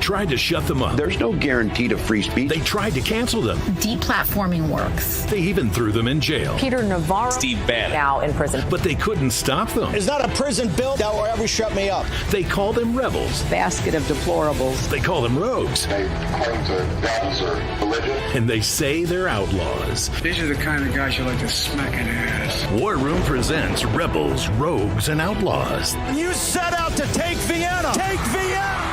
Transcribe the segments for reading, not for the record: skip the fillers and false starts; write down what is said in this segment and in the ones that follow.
tried to shut them up. There's no guarantee to free speech. They tried to cancel them. Deplatforming works. They even threw them in jail. Peter Navarro, Steve Bannon, now in prison. But they couldn't stop them. It's not a prison bill that will ever shut me up. They call them rebels. Basket of deplorables. They call them rogues. They claim to guns or religion. And they say they're outlaws. These are the kind of guys you like to smack in the ass. War Room presents Rebels, Rogues, and Outlaws. You set out to take Vienna. Take Vienna!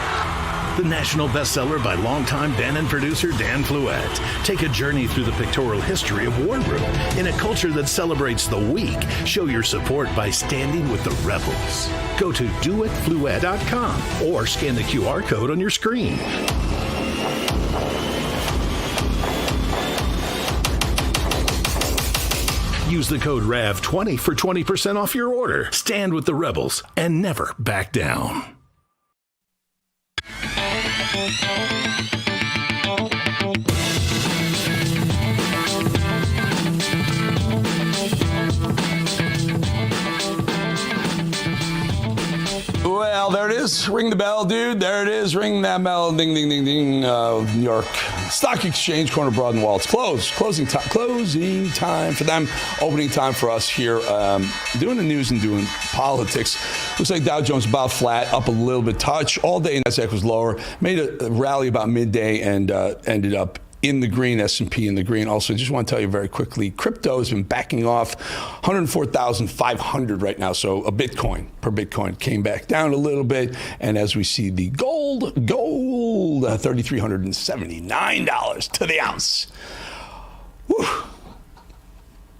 The national bestseller by longtime Bannon producer Dan Fluette. Take a journey through the pictorial history of War Room in a culture that celebrates the weak. Show your support by standing with the rebels. Go to doitfluette.com or scan the QR code on your screen. Use the code RAV20 for 20% off your order. Stand with the rebels and never back down. Well, there it is. Ring the bell, dude. There it is. Ring that bell. Ding, ding, ding, ding. New York Stock Exchange, corner Broad and Wall. It's closed. Closing time for them. Opening time for us here. Doing the news and doing politics. Looks like Dow Jones about flat, up a little bit touch. All day NASDAQ was lower. Made a rally about midday and ended up in the green, S&P in the green. Also, just want to tell you very quickly, crypto has been backing off 104,500 right now. So a Bitcoin per Bitcoin came back down a little bit. And as we see the gold, $3,379 to the ounce. Whew.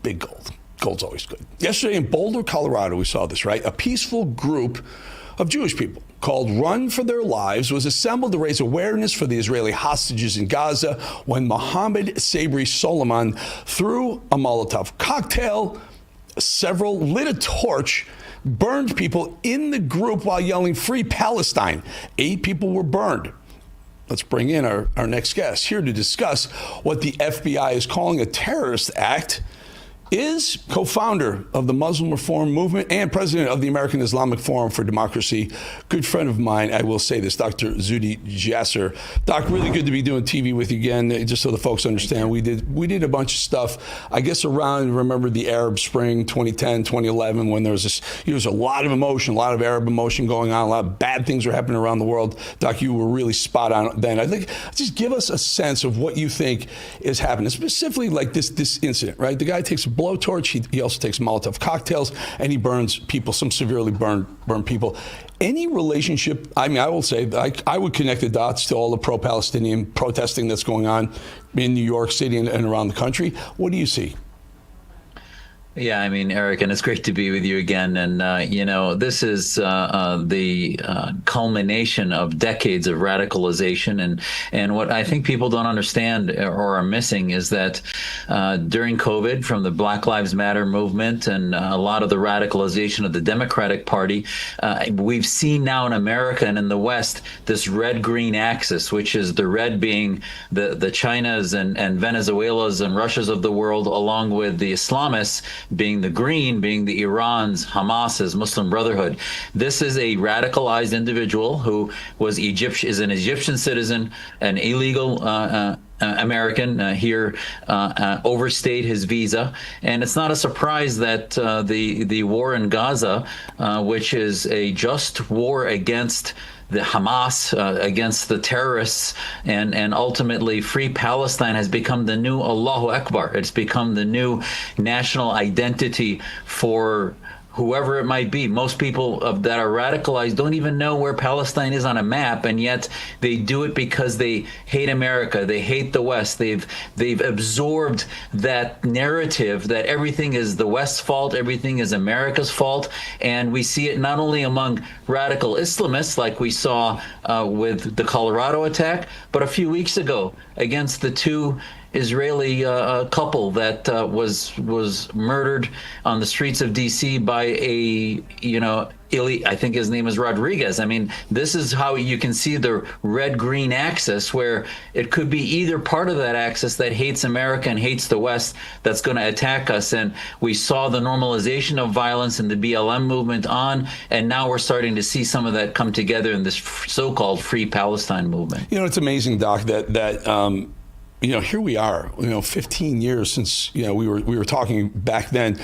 Big gold. Gold's always good. Yesterday in Boulder, Colorado, we saw this, right? A peaceful group of Jewish people called Run for Their Lives was assembled to raise awareness for the Israeli hostages in Gaza when Mohammed Sabri Soliman threw a Molotov cocktail, lit a torch, burned people in the group while yelling "Free Palestine." 8 people were burned. Let's bring in our next guest here to discuss what the FBI is calling a terrorist act. Is co-founder of the Muslim Reform Movement and president of the American Islamic Forum for Democracy. Good friend of mine, I will say this, Dr. Zuhdi Jasser. Doc, really good to be doing TV with you again, just so the folks understand. We did a bunch of stuff, I guess around, remember the Arab Spring 2010, 2011, when there was a lot of emotion, a lot of Arab emotion going on, a lot of bad things were happening around the world. Doc, you were really spot on then. I think, just give us a sense of what you think is happening, specifically like this incident, right? The guy takes a blowtorch. He also takes Molotov cocktails, and he burns people, some severely burned people. Any relationship, I mean, I will say, I would connect the dots to all the pro-Palestinian protesting that's going on in New York City and around the country. What do you see? Yeah, I mean, Eric, and it's great to be with you again. And, this is the culmination of decades of radicalization. And what I think people don't understand or are missing is that during COVID, from the Black Lives Matter movement and a lot of the radicalization of the Democratic Party, we've seen now in America and in the West this red-green axis, which is the red being the Chinas and Venezuelas and Russias of the world, along with the Islamists being the green, being the Irans, Hamas's, Muslim Brotherhood. This is a radicalized individual who is an Egyptian citizen, an illegal American here, overstayed his visa. And it's not a surprise that the war in Gaza, which is a just war against the Hamas, against the terrorists, and ultimately Free Palestine has become the new Allahu Akbar. It's become the new national identity for whoever it might be. Most people that are radicalized don't even know where Palestine is on a map, and yet they do it because they hate America, they hate the West. They've absorbed that narrative that everything is the West's fault, everything is America's fault, and we see it not only among radical Islamists like we saw with the Colorado attack, but a few weeks ago against the 2 Israeli couple that was murdered on the streets of D.C. by a I think his name is Rodriguez. I mean, this is how you can see the red-green axis, where it could be either part of that axis that hates America and hates the West that's going to attack us. And we saw the normalization of violence in the BLM movement and now we're starting to see some of that come together in this so-called Free Palestine movement. It's amazing, Doc, that here we are, 15 years since, we were talking back then.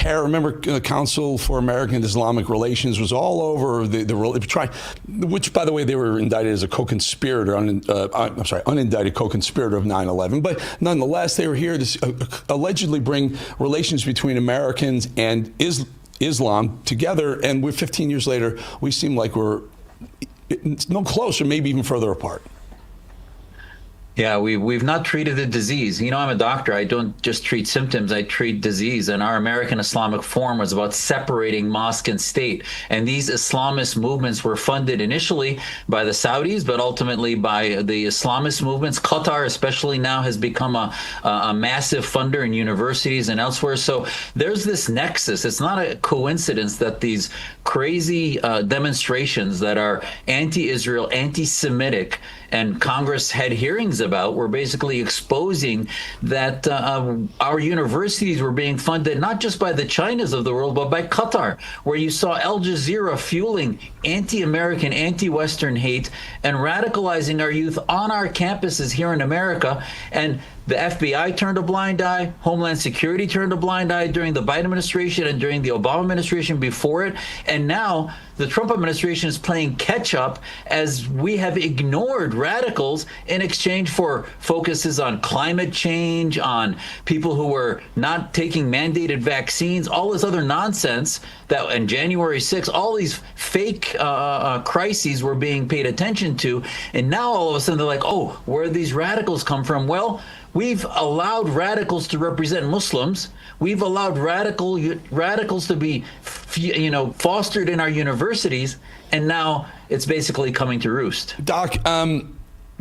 Remember, the Council for American and Islamic Relations was all over which, by the way, they were indicted as a co-conspirator, unindicted co-conspirator of 9/11. But nonetheless, they were here to allegedly bring relations between Americans and Islam together. And we're 15 years later, we seem like we're no closer, maybe even further apart. Yeah, we've not treated the disease. I'm a doctor. I don't just treat symptoms. I treat disease. And our American Islamic Forum was about separating mosque and state. And these Islamist movements were funded initially by the Saudis, but ultimately by the Islamist movements. Qatar, especially now, has become a massive funder in universities and elsewhere. So there's this nexus. It's not a coincidence that these crazy demonstrations that are anti-Israel, anti-Semitic, and Congress had hearings about, were basically exposing that our universities were being funded not just by the Chinas of the world, but by Qatar, where you saw Al Jazeera fueling anti-American, anti-Western hate and radicalizing our youth on our campuses here in America. And the FBI turned a blind eye. Homeland Security turned a blind eye during the Biden administration and during the Obama administration before it. And now the Trump administration is playing catch up as we have ignored radicals in exchange for focuses on climate change, on people who were not taking mandated vaccines, all this other nonsense that on January 6th, all these fake crises were being paid attention to. And now all of a sudden they're like, oh, where did these radicals come from? Well, we've allowed radicals to represent Muslims. We've allowed radicals to be, fostered in our universities, and now it's basically coming to roost. Doc,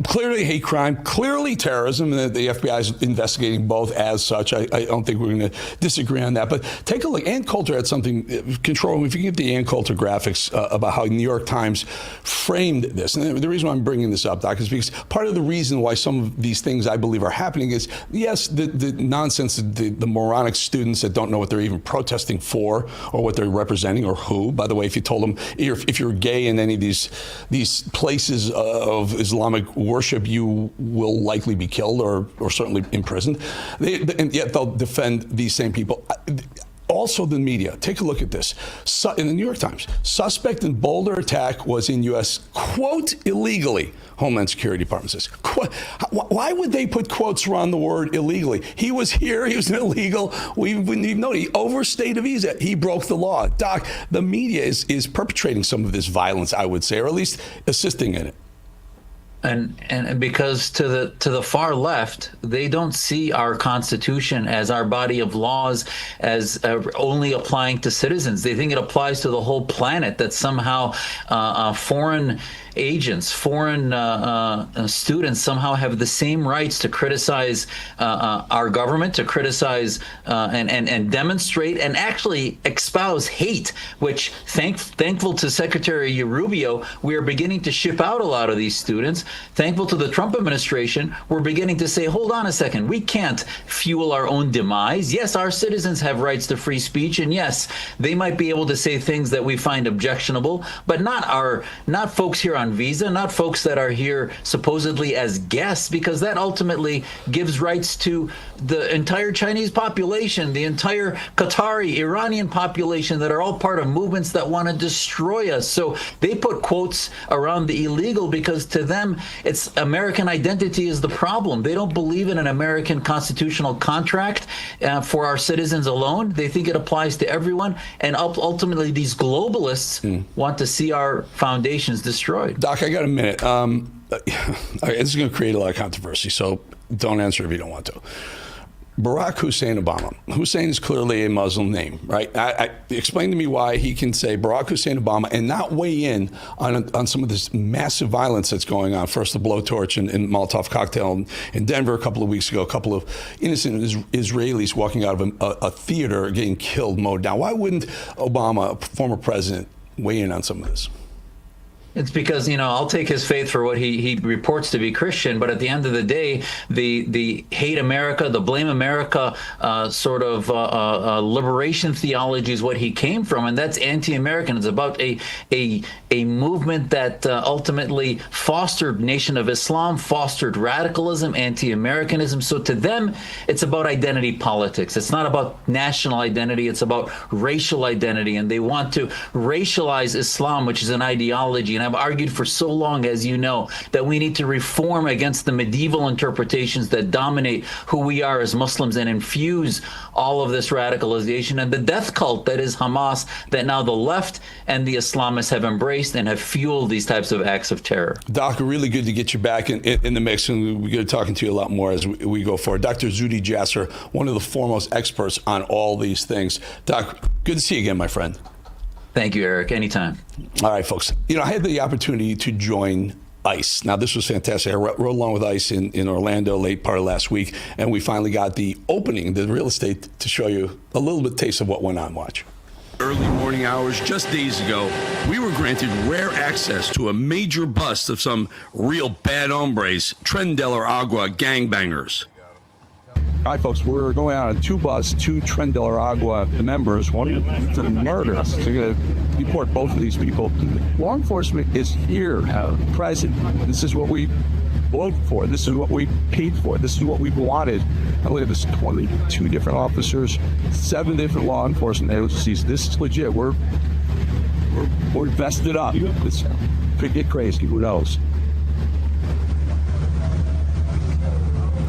clearly hate crime, clearly terrorism, and the FBI is investigating both as such. I don't think we're going to disagree on that. But take a look. Ann Coulter had something, Control, if you give the Ann Coulter graphics about how New York Times framed this. And the reason why I'm bringing this up, Doc, is because part of the reason why some of these things I believe are happening is, yes, the nonsense, the moronic students that don't know what they're even protesting for or what they're representing or who. By the way, if you told them, if you're gay in any of these places of Islamic worship, you will likely be killed or certainly imprisoned. And yet they'll defend these same people. Also, the media. Take a look at this. In the New York Times, suspect in Boulder attack was in U.S., quote, illegally. Homeland Security Department says. Why would they put quotes around the word illegally? He was here. He was illegal. We wouldn't even know. He overstayed a visa. He broke the law. Doc, the media is perpetrating some of this violence, I would say, or at least assisting in it. And because to the far left, they don't see our Constitution as our body of laws as only applying to citizens. They think it applies to the whole planet, that somehow foreign agents, foreign students somehow have the same rights to criticize our government, to criticize and demonstrate and actually espouse hate, which thankful to Secretary Rubio, we are beginning to ship out a lot of these students. Thankful to the Trump administration, we're beginning to say, hold on a second, we can't fuel our own demise. Yes, our citizens have rights to free speech, and yes, they might be able to say things that we find objectionable, but not folks here on visa, not folks that are here supposedly as guests, because that ultimately gives rights to the entire Chinese population, the entire Qatari, Iranian population that are all part of movements that want to destroy us. So they put quotes around the illegal because to them, it's American identity is the problem. They don't believe in an American constitutional contract for our citizens alone. They think it applies to everyone. And ultimately, these globalists want to see our foundations destroyed. Doc, I got a minute. This is going to create a lot of controversy, so don't answer if you don't want to. Barack Hussein Obama. Hussein is clearly a Muslim name, right? Explain to me why he can say Barack Hussein Obama and not weigh in on some of this massive violence that's going on. First, the blowtorch and Molotov cocktail in Denver a couple of weeks ago, a couple of innocent Israelis walking out of a theater getting killed, mowed down. Why wouldn't Obama, a former president, weigh in on some of this? It's because, I'll take his faith for what he reports to be Christian, but at the end of the day, the hate America, the blame America sort of liberation theology is what he came from, and that's anti-American. It's about a movement that ultimately fostered Nation of Islam, fostered radicalism, anti-Americanism. So to them, it's about identity politics. It's not about national identity. It's about racial identity, and they want to racialize Islam, which is an ideology. And I've argued for so long, as you know, that we need to reform against the medieval interpretations that dominate who we are as Muslims and infuse all of this radicalization and the death cult that is Hamas, that now the left and the Islamists have embraced and have fueled these types of acts of terror. Doc, really good to get you back in the mix, and we're going to be talking to you a lot more as we go forward. Dr. Zuhdi Jasser, one of the foremost experts on all these things. Doc, good to see you again, my friend. Thank you, Eric. Anytime. All right, folks. I had the opportunity to join ICE. Now, this was fantastic. I rode along with ICE in Orlando late part of last week, and we finally got the opening, the real estate, to show you a little bit taste of what went on. Watch. Early morning hours, just days ago, we were granted rare access to a major bust of some real bad hombres, Tren de la Agua gangbangers. All right, folks, we're going out on two Tren de la Agua members, one for murder. So we're going to deport both of these people. Law enforcement is here, present. This is what we voted for. This is what we paid for. This is what we wanted. And look at this, 22 different officers, 7 different law enforcement agencies. This is legit. We're vested up. This could get crazy. Who knows?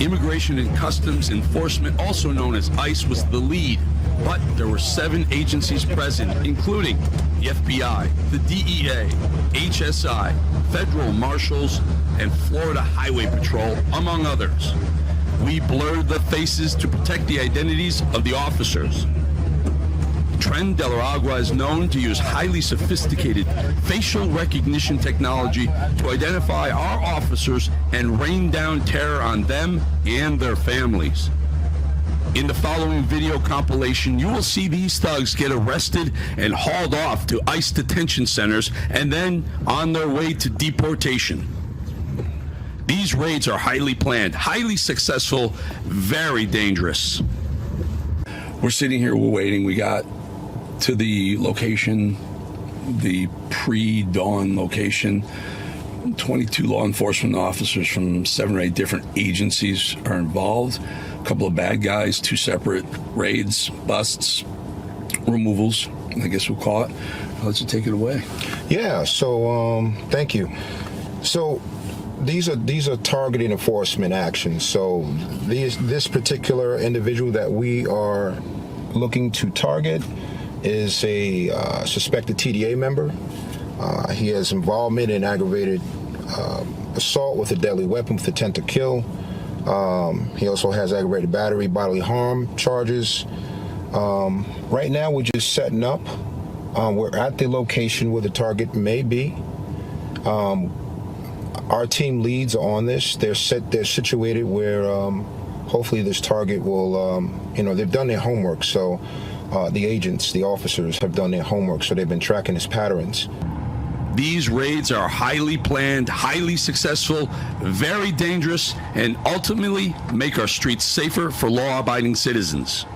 Immigration and Customs Enforcement, also known as ICE, was the lead, but there were 7 agencies present, including the FBI, the DEA, HSI, federal marshals, and Florida Highway Patrol, among others. We blurred the faces to protect the identities of the officers. Tren de la Agua is known to use highly sophisticated facial recognition technology to identify our officers and rain down terror on them and their families. In the following video compilation, you will see these thugs get arrested and hauled off to ICE detention centers and then on their way to deportation. These raids are highly planned, highly successful, very dangerous. We're sitting here, we're waiting. We got to the location, the pre-dawn location. 22 law enforcement officers from 7 or 8 different agencies are involved. A couple of bad guys, 2 separate raids, busts, removals, I guess we'll call it. I'll let you take it away. Yeah, so thank you. So these are targeted enforcement actions. So this particular individual that we are looking to target is a suspected TDA member. He has involvement in aggravated assault with a deadly weapon with intent to kill. He also has aggravated battery, bodily harm charges. Right now, we're just setting up. We're at the location where the target may be. Our team leads on this. They're situated where hopefully this target will, they've done their homework. So the agents, the officers have done their homework. So they've been tracking his patterns. These raids are highly planned, highly successful, very dangerous, and ultimately make our streets safer for law-abiding citizens.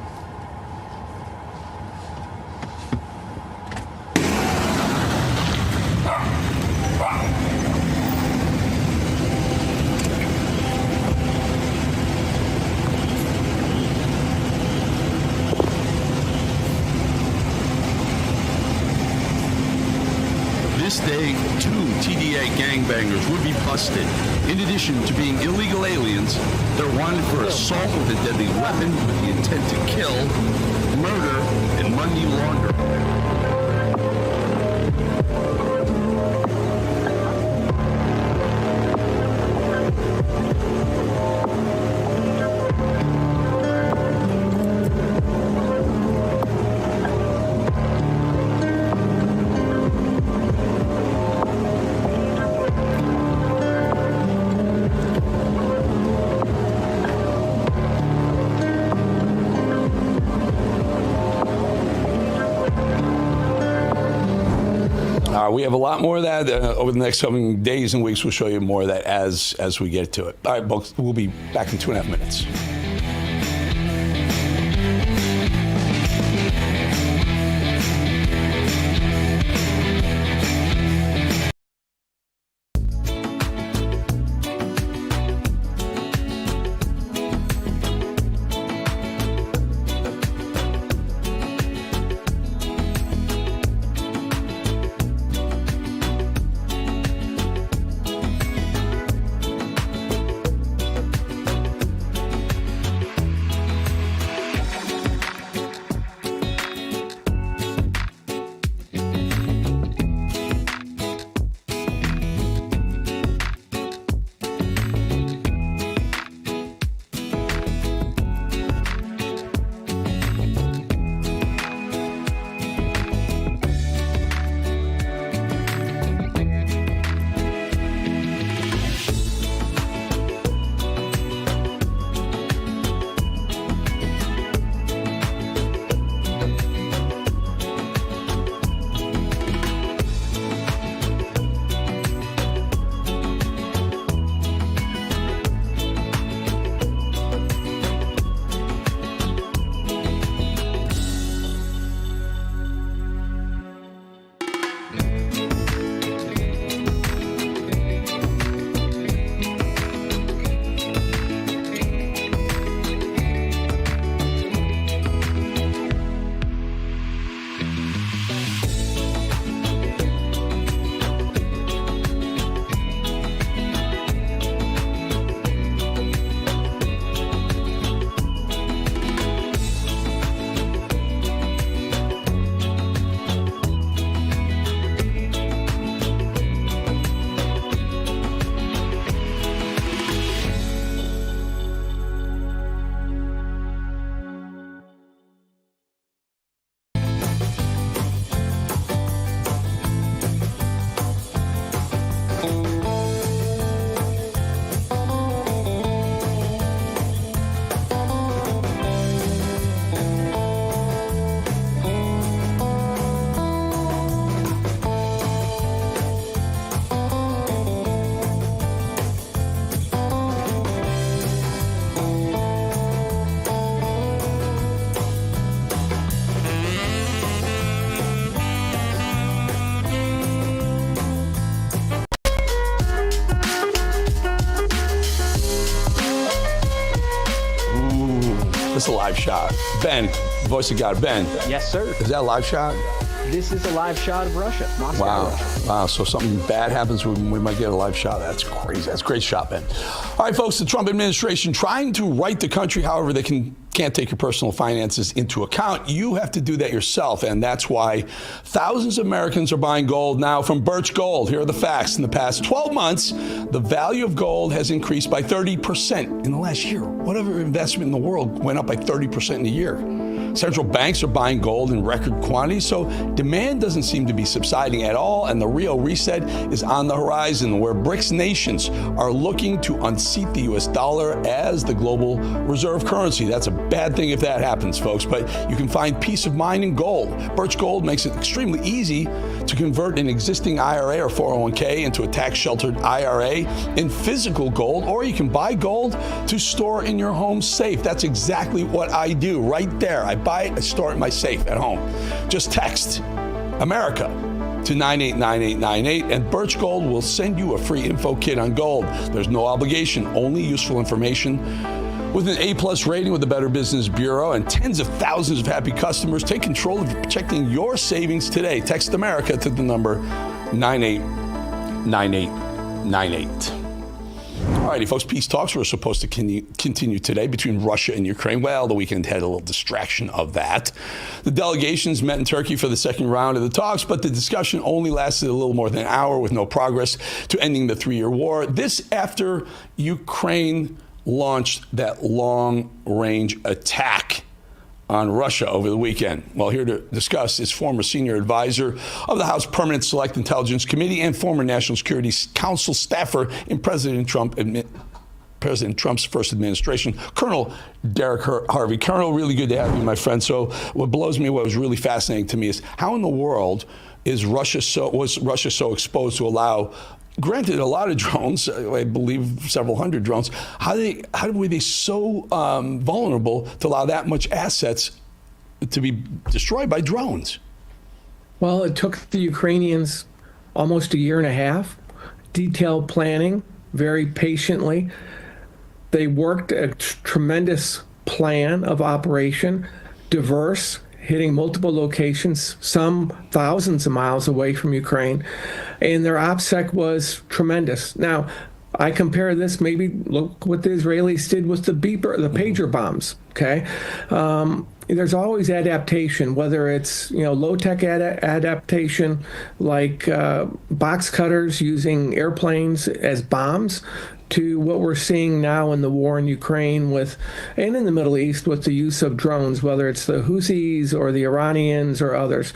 This day, 2 TDA gangbangers would be busted. In addition to being illegal aliens, they're wanted for assault with a deadly weapon with the intent to kill, murder, and money laundering. We have a lot more of that over the next coming days and weeks. We'll show you more of that as we get to it. All right, folks, we'll be back in 2.5 minutes. This is a live shot. Ben, voice of God, Ben. Yes, sir. Is that a live shot? This is a live shot of Russia, Moscow, Wow. Russia. Wow. So something bad happens, we might get a live shot. That's crazy. That's a great shot, Ben. All right, folks, the Trump administration trying to right the country. However, they can't take your personal finances into account. You have to do that yourself. And that's why thousands of Americans are buying gold now from Birch Gold. Here are the facts. In the past 12 months, the value of gold has increased by 30% in the last year. Whatever investment in the world went up by 30% in a year. Central banks are buying gold in record quantities, so demand doesn't seem to be subsiding at all, and the real reset is on the horizon, where BRICS nations are looking to unseat the U.S. dollar as the global reserve currency. That's a bad thing if that happens, folks, but you can find peace of mind in gold. Birch Gold makes it extremely easy to convert an existing IRA or 401k into a tax-sheltered IRA in physical gold, or you can buy gold to store in your home safe. That's exactly what I do right there. I buy it, I store it in my safe at home. Just text America to 989898 and Birch Gold will send you a free info kit on gold. There's no obligation, only useful information. With an A+ rating with the Better Business Bureau and tens of thousands of happy customers, take control of protecting your savings today. Text America to the number 989898. All righty, folks, peace talks were supposed to continue today between Russia and Ukraine. Well, the weekend had a little distraction of that. The delegations met in Turkey for the second round of the talks, but the discussion only lasted a little more than an hour with no progress to ending the 3-year war. This after Ukraine launched that long-range attack on Russia over the weekend. Well, here to discuss is former senior advisor of the House Permanent Select Intelligence Committee and former National Security Council staffer in President Trump President Trump's first administration. Colonel Derek Harvey. Colonel, really good to have you, my friend. So what blows me, what was really fascinating to me is how in the world was Russia so exposed to allow, granted a lot of drones, I believe several hundred drones, how were they so vulnerable to allow that much assets to be destroyed by drones? Well, it took the Ukrainians almost a year and a half, detailed planning, very patiently. They worked a tremendous plan of operation, diverse, hitting multiple locations, some thousands of miles away from Ukraine, and their OPSEC was tremendous. Now, I compare this, maybe look what the Israelis did with the pager bombs, okay? There's always adaptation, whether it's low-tech adaptation like box cutters using airplanes as bombs, to what we're seeing now in the war in Ukraine and in the Middle East with the use of drones, whether it's the Houthis or the Iranians or others.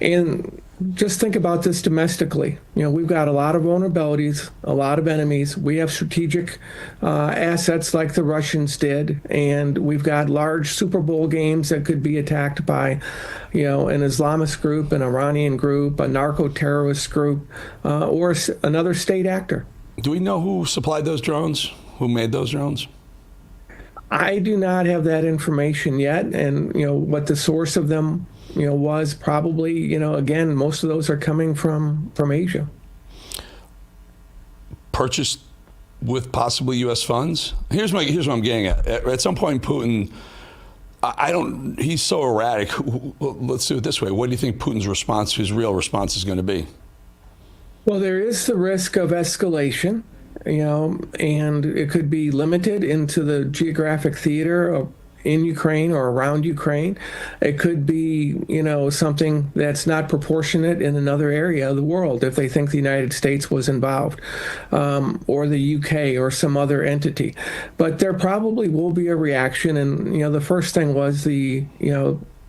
And just think about this domestically. We've got a lot of vulnerabilities, a lot of enemies. We have strategic assets like the Russians did, and we've got large Super Bowl games that could be attacked by, an Islamist group, an Iranian group, a narco-terrorist group, or another state actor. Do we know who supplied those drones? Who made those drones? I do not have that information yet, and what the source of them was probably, again, most of those are coming from Asia. Purchased with possibly U.S. funds? Here's what I'm getting at. At some point, Putin, he's so erratic. Let's do it this way. What do you think Putin's response, his real response, is going to be? Well, there is the risk of escalation, and it could be limited into the geographic theater in Ukraine or around Ukraine. It could be, something that's not proportionate in another area of the world if they think the United States was involved, or the UK or some other entity. But there probably will be a reaction. And, the first thing was the,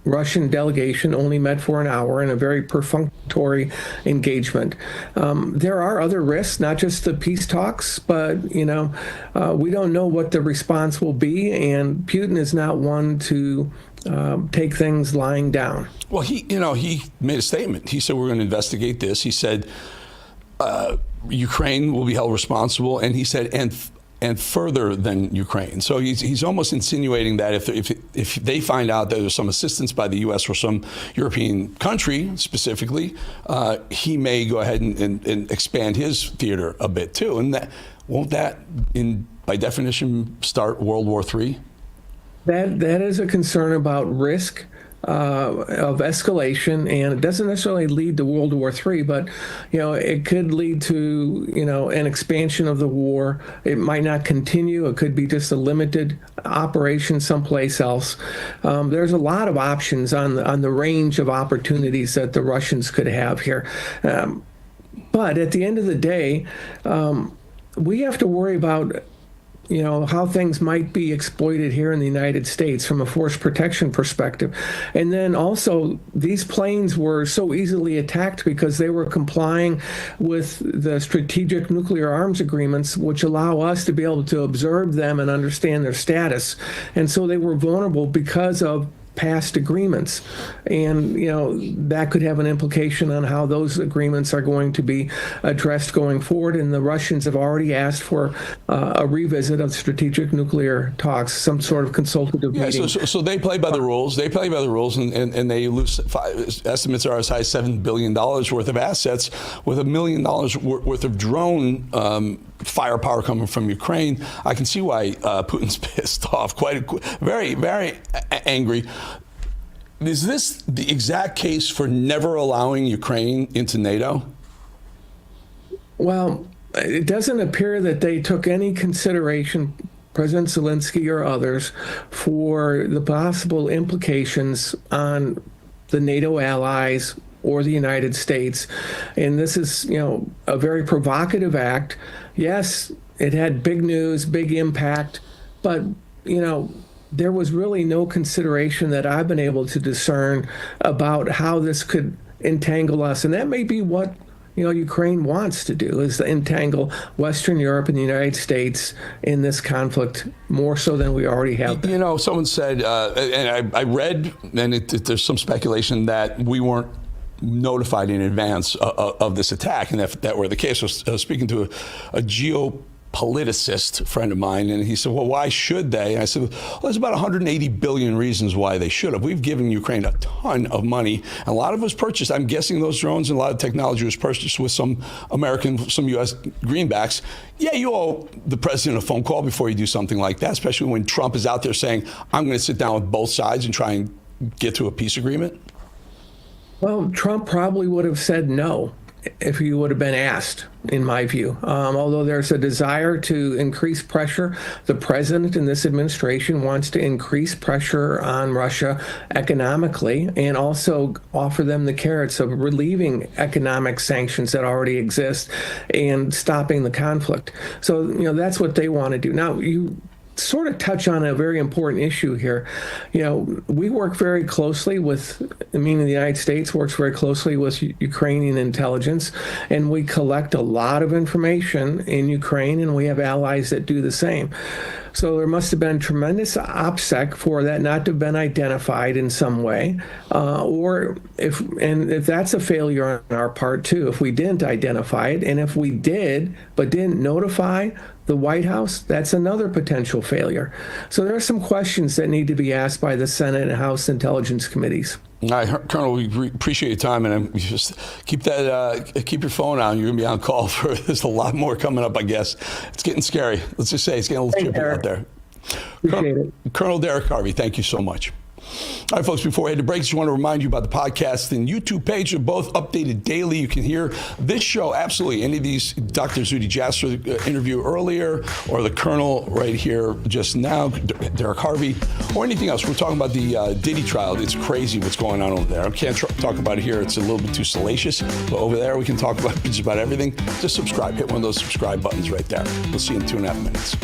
Russian delegation only met for an hour in a very perfunctory engagement. There are other risks, not just the peace talks, but, we don't know what the response will be, and Putin is not one to take things lying down. Well, he made a statement. He said, we're going to investigate this. He said, Ukraine will be held responsible, and he said, and further than Ukraine. So he's almost insinuating that if they find out that there's some assistance by the U.S. or some European country specifically, he may go ahead and expand his theater a bit too. And won't that, by definition, start World War III? That is a concern about risk of escalation, and it doesn't necessarily lead to World War III, but it could lead to an expansion of the war. It might not continue. It could be just a limited operation someplace else. There's a lot of options on the range of opportunities that the Russians could have here. But at the end of the day, we have to worry about how things might be exploited here in the United States from a force protection perspective. And then also, these planes were so easily attacked because they were complying with the strategic nuclear arms agreements, which allow us to be able to observe them and understand their status. And so they were vulnerable because of past agreements, and that could have an implication on how those agreements are going to be addressed going forward. And the Russians have already asked for a revisit of strategic nuclear talks, some sort of consultative meeting. So they play by the rules. They play by the rules, and they lose. Estimates are as high as $7 billion worth of assets, with $1 million worth of drone firepower coming from Ukraine. I can see why Putin's pissed off, very, very angry. Is this the exact case for never allowing Ukraine into NATO? Well, it doesn't appear that they took any consideration, President Zelensky or others, for the possible implications on the NATO allies or the United States. And this is, a very provocative act. Yes, it had big news, big impact, but, there was really no consideration that I've been able to discern about how this could entangle us. And that may be what Ukraine wants to do, is to entangle Western Europe and the United States in this conflict more so than we already have been. Someone said, and I read, and there's some speculation that we weren't notified in advance of this attack, and if that were the case, I was speaking to a geopoliticist friend of mine, and he said, well, why should they? And I said, well, there's about 180 billion reasons why they should have. We've given Ukraine a ton of money, and a lot of it was purchased. I'm guessing those drones and a lot of technology was purchased with some U.S. greenbacks. Yeah, you owe the president a phone call before you do something like that, especially when Trump is out there saying, I'm going to sit down with both sides and try and get to a peace agreement. Well, Trump probably would have said no if he would have been asked, in my view. Although there's a desire to increase pressure, the president in this administration wants to increase pressure on Russia economically and also offer them the carrots of relieving economic sanctions that already exist and stopping the conflict. So, that's what they want to do. Now, you sort of touch on a very important issue here. We work very closely with, meaning the United States works very closely with Ukrainian intelligence, and we collect a lot of information in Ukraine, and we have allies that do the same. So there must have been tremendous OPSEC for that not to have been identified in some way, or if that's a failure on our part too, if we didn't identify it, and if we did but didn't notify the White House, that's another potential failure. So there are some questions that need to be asked by the Senate and House Intelligence Committees. All right, Colonel, we appreciate your time, and just keep your phone on. You're going to be on call there's a lot more coming up, I guess. It's getting scary. Let's just say it's getting a little trippy out there. Appreciate it. Colonel Derek Harvey, thank you so much. All right, folks, before we head to break, just want to remind you about the podcast and YouTube page. They're both updated daily. You can hear this show, absolutely, any of these, Dr. Zuhdi Jasser interview earlier, or the Colonel right here just now, Derek Harvey, or anything else. We're talking about the Diddy trial. It's crazy what's going on over there. I can't talk about it here. It's a little bit too salacious. But over there, we can talk about just about everything. Just subscribe. Hit one of those subscribe buttons right there. We'll see you in 2.5 minutes.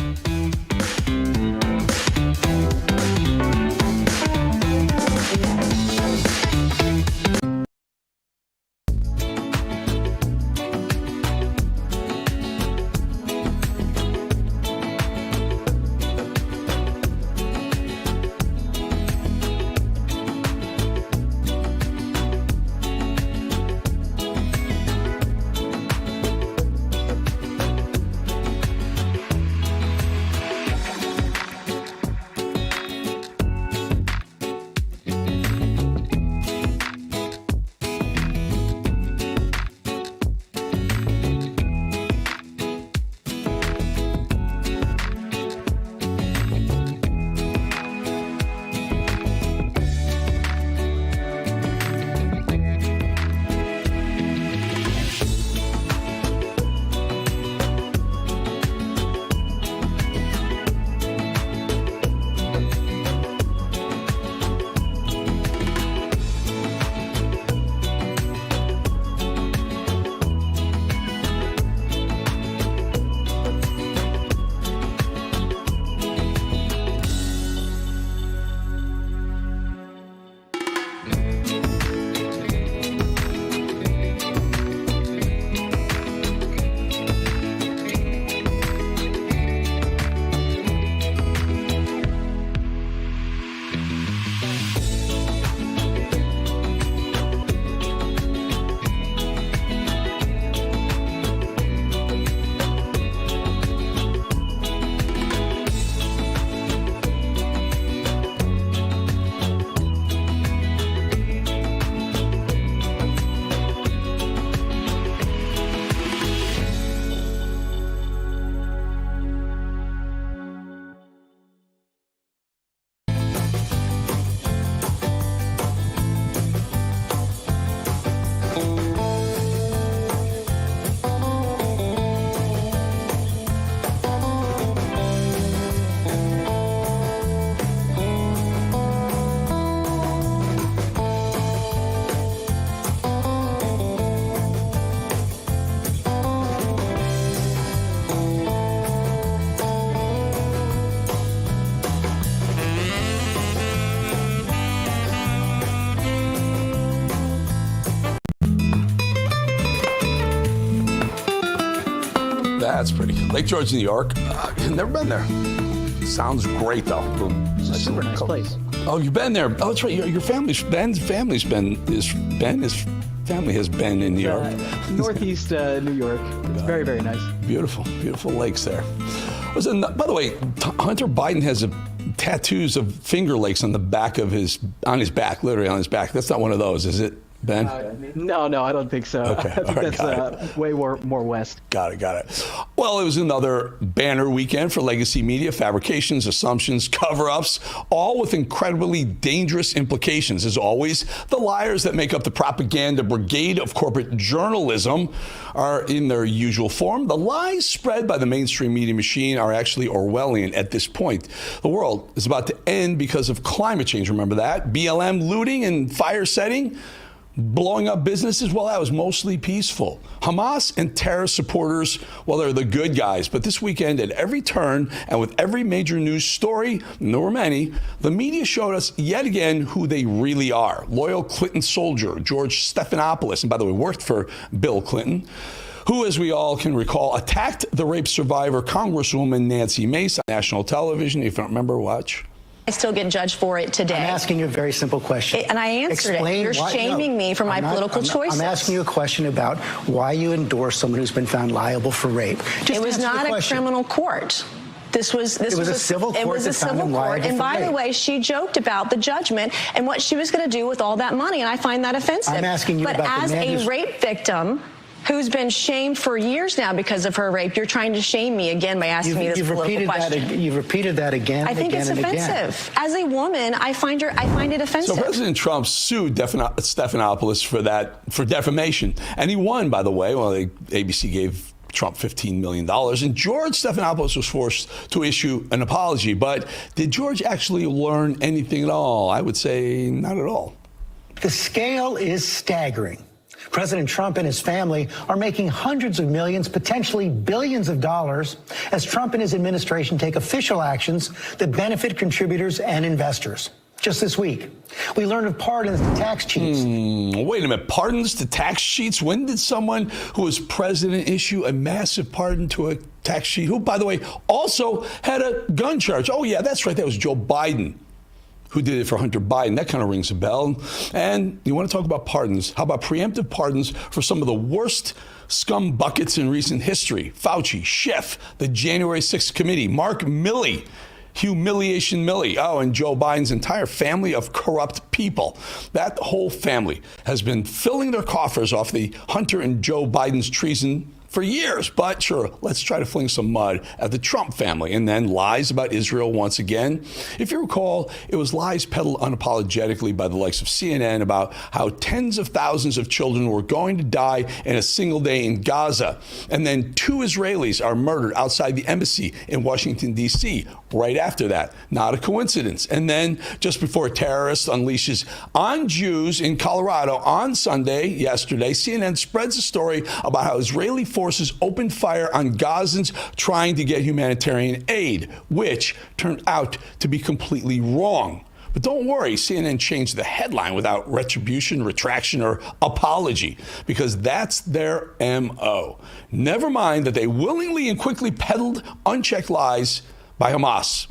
That's pretty. Lake George, New York. Never been there. Sounds great, though. It's a super nice place. Oh, you've been there. Oh, that's right. Your family's, Ben's family's been, his family has been in New York. Northeast New York. It's very, very nice. Beautiful, beautiful lakes there. By the way, Hunter Biden has tattoos of Finger Lakes on the back of on his back, literally on his back. That's not one of those, is it, Ben? No, I don't think so. Okay. I think that's way more west. Got it. Well, it was another banner weekend for legacy media, fabrications, assumptions, cover-ups, all with incredibly dangerous implications. As always, the liars that make up the propaganda brigade of corporate journalism are in their usual form. The lies spread by the mainstream media machine are actually Orwellian at this point. The world is about to end because of climate change. Remember that? BLM looting and fire setting? Blowing up businesses, well, that was mostly peaceful. Hamas and terrorist supporters, well, they're the good guys. But this weekend, at every turn and with every major news story, and there were many, the media showed us yet again who they really are. Loyal Clinton soldier George Stephanopoulos, and by the way, worked for Bill Clinton, who, as we all can recall, attacked the rape survivor Congresswoman Nancy Mace on national television. If you don't remember, watch. I still get judged for it today. I'm asking you a very simple question. And I answered it. You're shaming me for my political choices. I'm asking you a question about why you endorse someone who's been found liable for rape. It was not a criminal court. This was a civil court. It was a civil court. And by the way, she joked about the judgment and what she was going to do with all that money. And I find that offensive. I'm asking you about the man as a rape victim who's been shamed for years now because of her rape, you're trying to shame me again by asking me this political question. You've repeated that again and again and again. I think it's offensive. As a woman, I find it offensive. So President Trump sued Stephanopoulos for defamation, and he won, by the way. Well, ABC gave Trump $15 million, and George Stephanopoulos was forced to issue an apology. But did George actually learn anything at all? I would say not at all. The scale is staggering. President Trump and his family are making hundreds of millions, potentially billions of dollars, as Trump and his administration take official actions that benefit contributors and investors. Just this week, we learned of pardons to tax cheats. Wait a minute, pardons to tax cheats? When did someone who was president issue a massive pardon to a tax cheat, who, by the way, also had a gun charge? Oh, yeah, that's right, that was Joe Biden, who did it for Hunter Biden. That kind of rings a bell. And you want to talk about pardons? How about preemptive pardons for some of the worst scum buckets in recent history? Fauci, Schiff, the January 6th committee, Mark Milley, Humiliation Milley, and Joe Biden's entire family of corrupt people. That whole family has been filling their coffers off the Hunter and Joe Biden's treason for years. But sure, let's try to fling some mud at the Trump family. And then lies about Israel once again. If you recall, it was lies peddled unapologetically by the likes of CNN about how tens of thousands of children were going to die in a single day in Gaza. And then 2 Israelis are murdered outside the embassy in Washington, D.C. right after that. Not a coincidence. And then just before a terrorist unleashes on Jews in Colorado on Sunday, yesterday, CNN spreads a story about how Israeli forces opened fire on Gazans trying to get humanitarian aid, which turned out to be completely wrong. But don't worry, CNN changed the headline without retribution, retraction, or apology, because that's their MO. Never mind that they willingly and quickly peddled unchecked lies by Hamas.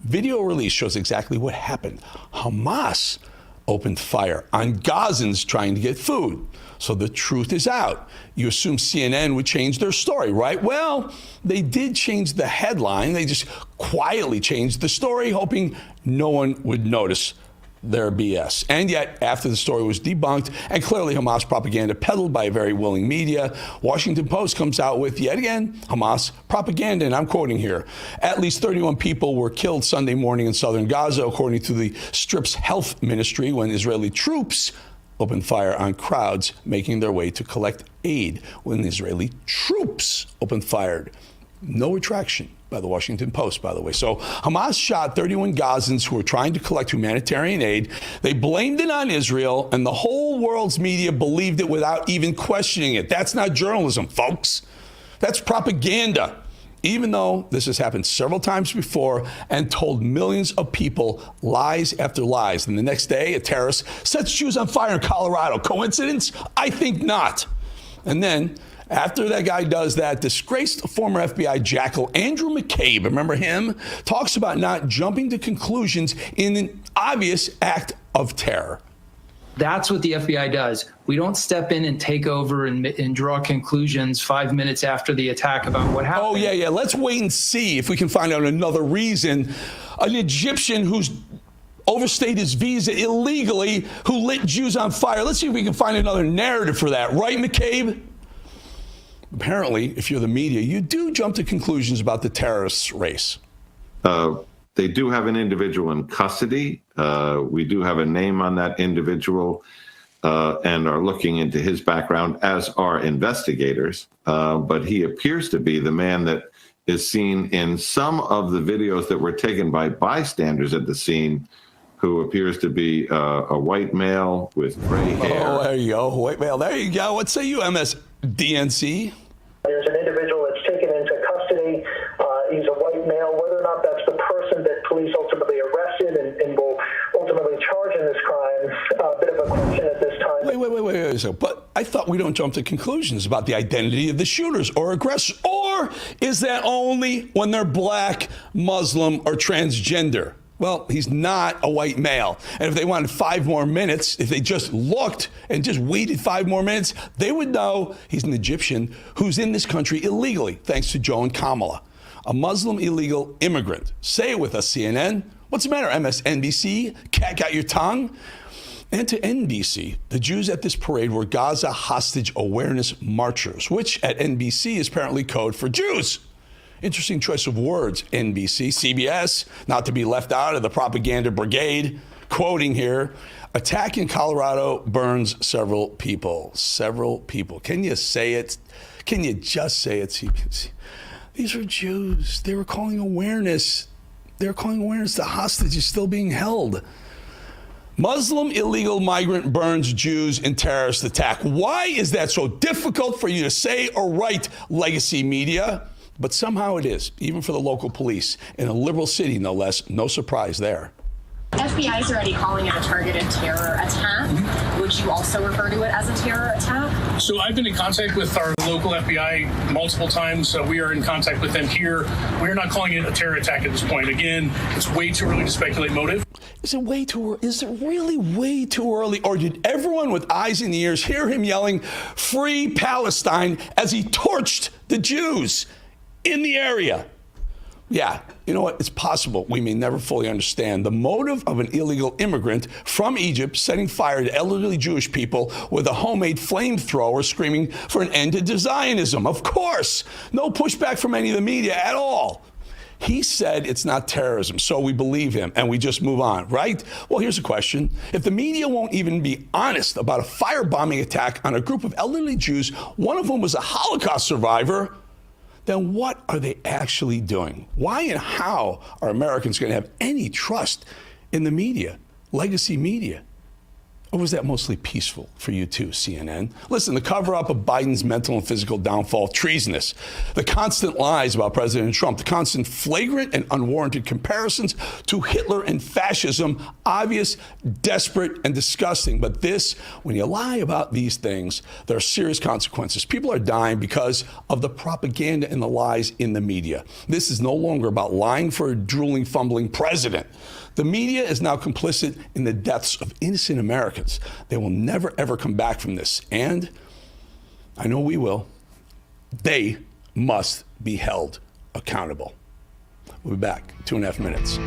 Video release shows exactly what happened. Hamas opened fire on Gazans trying to get food. So the truth is out. You assume CNN would change their story, right? Well, they did change the headline. They just quietly changed the story, hoping no one would notice their BS. And yet, after the story was debunked and clearly Hamas propaganda peddled by a very willing media, Washington Post comes out with, yet again, Hamas propaganda. And I'm quoting here. At least 31 people were killed Sunday morning in southern Gaza, according to the Strip's health ministry, when Israeli troops opened fire on crowds making their way to collect aid. When Israeli troops opened fire. No retraction by the Washington Post, by the way. So Hamas shot 31 Gazans who were trying to collect humanitarian aid. They blamed it on Israel, and the whole world's media believed it without even questioning it. That's not journalism, folks. That's propaganda. Even though this has happened several times before and told millions of people lies after lies. And the next day, a terrorist sets Jews on fire in Colorado. Coincidence? I think not. And then, After that guy does that, disgraced former FBI jackal Andrew McCabe, remember him, talks about not jumping to conclusions in an obvious act of terror. That's what the FBI does. We don't step in and take over and draw conclusions 5 minutes after the attack about what happened. Oh, yeah. Let's wait and see if we can find out another reason. An Egyptian who's overstayed his visa illegally, who lit Jews on fire. Let's see if we can find another narrative for that. Right, McCabe? Apparently, if you're the media, you do jump to conclusions about the terrorists' race. They do have an individual in custody. We do have a name on that individual and are looking into his background, as are investigators. But he appears to be the man that is seen in some of the videos that were taken by bystanders at the scene, who appears to be a white male with gray hair. Oh, there you go. White male. There you go. What say you, MSDNC? There's an individual that's taken into custody. He's a white male. Whether or not that's the person that police ultimately arrested and will ultimately charge in this crime, a bit of a question at this time. Wait. So, but I thought we don't jump to conclusions about the identity of the shooters or aggressors. Or is that only when they're black, Muslim, or transgender? Well, he's not a white male. And if they wanted 5 more minutes, if they just looked and just waited 5 more minutes, they would know he's an Egyptian who's in this country illegally, thanks to Joe and Kamala. A Muslim illegal immigrant. Say it with us, CNN. What's the matter, MSNBC? Cat got your tongue? And to NBC, the Jews at this parade were Gaza hostage awareness marchers, which at NBC is apparently code for Jews. Interesting choice of words, NBC. CBS, not to be left out of the propaganda brigade, quoting here, attack in Colorado burns several people. Several people. Can you say it? Can you just say it, CBS? These are Jews. They were calling awareness. They were calling awareness the hostage is still being held. Muslim illegal migrant burns Jews in terrorist attack. Why is that so difficult for you to say or write, legacy media? But somehow it is, even for the local police, in a liberal city, no less. No surprise there. FBI is already calling it a targeted terror attack. Would you also refer to it as a terror attack? So I've been in contact with our local FBI multiple times. We are in contact with them here. We're not calling it a terror attack at this point. Again, it's way too early to speculate motive. Is it way too early? Is it really way too early? Or did everyone with eyes in the ears hear him yelling, "Free Palestine," as he torched the Jews in the area? Yeah, you know what? It's possible we may never fully understand the motive of an illegal immigrant from Egypt setting fire to elderly Jewish people with a homemade flamethrower, screaming for an end to Zionism. Of course, no pushback from any of the media at all. He said it's not terrorism, so we believe him and we just move on, right? Well, here's a question. If the media won't even be honest about a firebombing attack on a group of elderly Jews, one of whom was a Holocaust survivor, then what are they actually doing? Why and how are Americans going to have any trust in the media, legacy media? Or was that mostly peaceful for you too, CNN? Listen, the cover-up of Biden's mental and physical downfall, treasonous. The constant lies about President Trump, the constant flagrant and unwarranted comparisons to Hitler and fascism, obvious, desperate, and disgusting. But this, when you lie about these things, there are serious consequences. People are dying because of the propaganda and the lies in the media. This is no longer about lying for a drooling, fumbling president. The media is now complicit in the deaths of innocent Americans. They will never, ever come back from this. And I know we will. They must be held accountable. We'll be back in 2.5 minutes.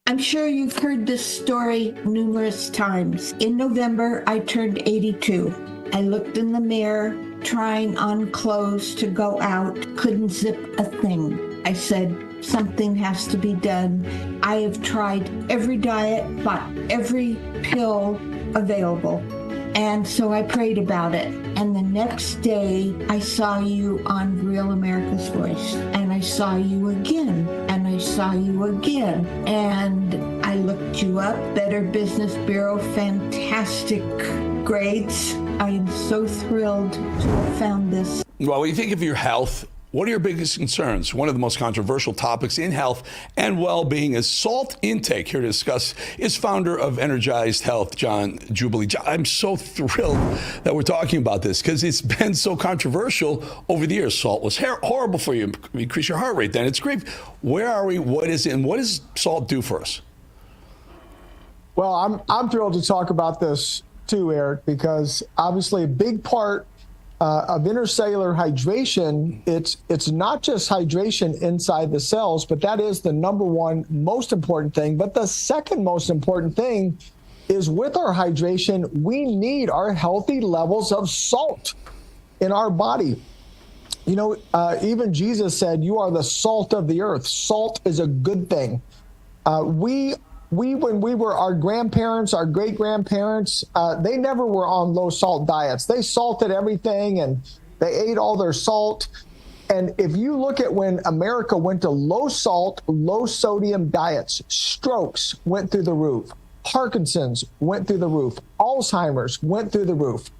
I'm sure you've heard this story numerous times. In November, I turned 82. I looked in the mirror, trying on clothes to go out, couldn't zip a thing. I said, something has to be done. I have tried every diet, bought every pill available. And so I prayed about it. And the next day, I saw you on Real America's Voice. And I saw you again. And I saw you again. And I looked you up. Better Business Bureau, fantastic grades. I am so thrilled to have found this. Well, when you think of your health, what are your biggest concerns? One of the most controversial topics in health and well-being is salt intake. Here to discuss is founder of Energized Health, John Jubilee. John, I'm so thrilled that we're talking about this because it's been so controversial over the years. Salt was horrible for you. Increase your heart rate. Then it's great. Where are we? What is it? And what does salt do for us? Well, I'm thrilled to talk about this too, Eric, because obviously a big part of intercellular hydration, it's not just hydration inside the cells, but that is the number one most important thing. But the second most important thing is with our hydration, we need our healthy levels of salt in our body. You know, even Jesus said, you are the salt of the earth. Salt is a good thing. When we were our grandparents, our great-grandparents, they never were on low-salt diets. They salted everything, and they ate all their salt. And if you look at when America went to low-salt, low-sodium diets, strokes went through the roof. Parkinson's went through the roof. Alzheimer's went through the roof.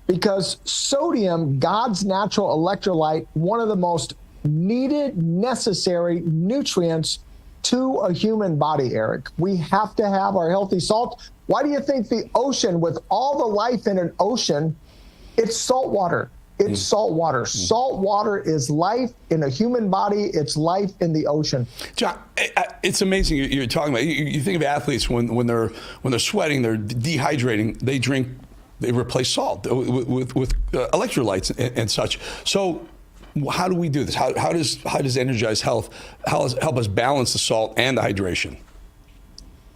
Because sodium, God's natural electrolyte, one of the most needed, necessary nutrients to a human body, Eric. We have to have our healthy salt. Why do you think the ocean, with all the life in an ocean, it's salt water? It's salt water. Salt water is life in a human body. It's life in the ocean. John, it's amazing you're talking about. You think of athletes when they're sweating, they're dehydrating, they replace salt with electrolytes and such. So how do we do this? How does Energized Health help us balance the salt and the hydration?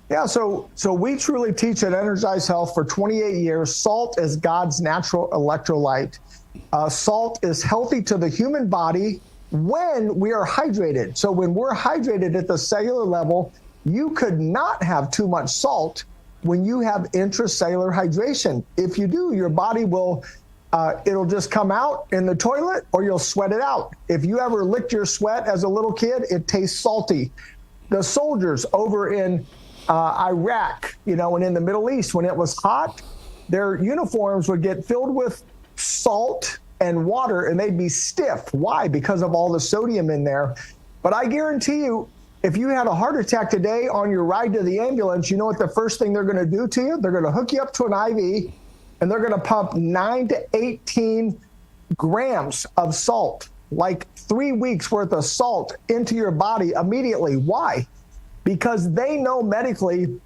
Yeah, so we truly teach at Energized Health for 28 years. Salt is God's natural electrolyte. Salt is healthy to the human body when we are hydrated. So when we're hydrated at the cellular level, you could not have too much salt when you have intracellular hydration. If you do, your body will it'll just come out in the toilet or you'll sweat it out. If you ever licked your sweat as a little kid, it tastes salty. The soldiers over in Iraq, and in the Middle East, when it was hot, their uniforms would get filled with salt and water and they'd be stiff. Why? Because of all the sodium in there. But I guarantee you, if you had a heart attack today on your ride to the ambulance, you know what the first thing they're going to do to you? They're going to hook you up to an IV and they're going to pump 9 to 18 grams of salt, like 3 weeks worth of salt into your body immediately. Why? Because they know medically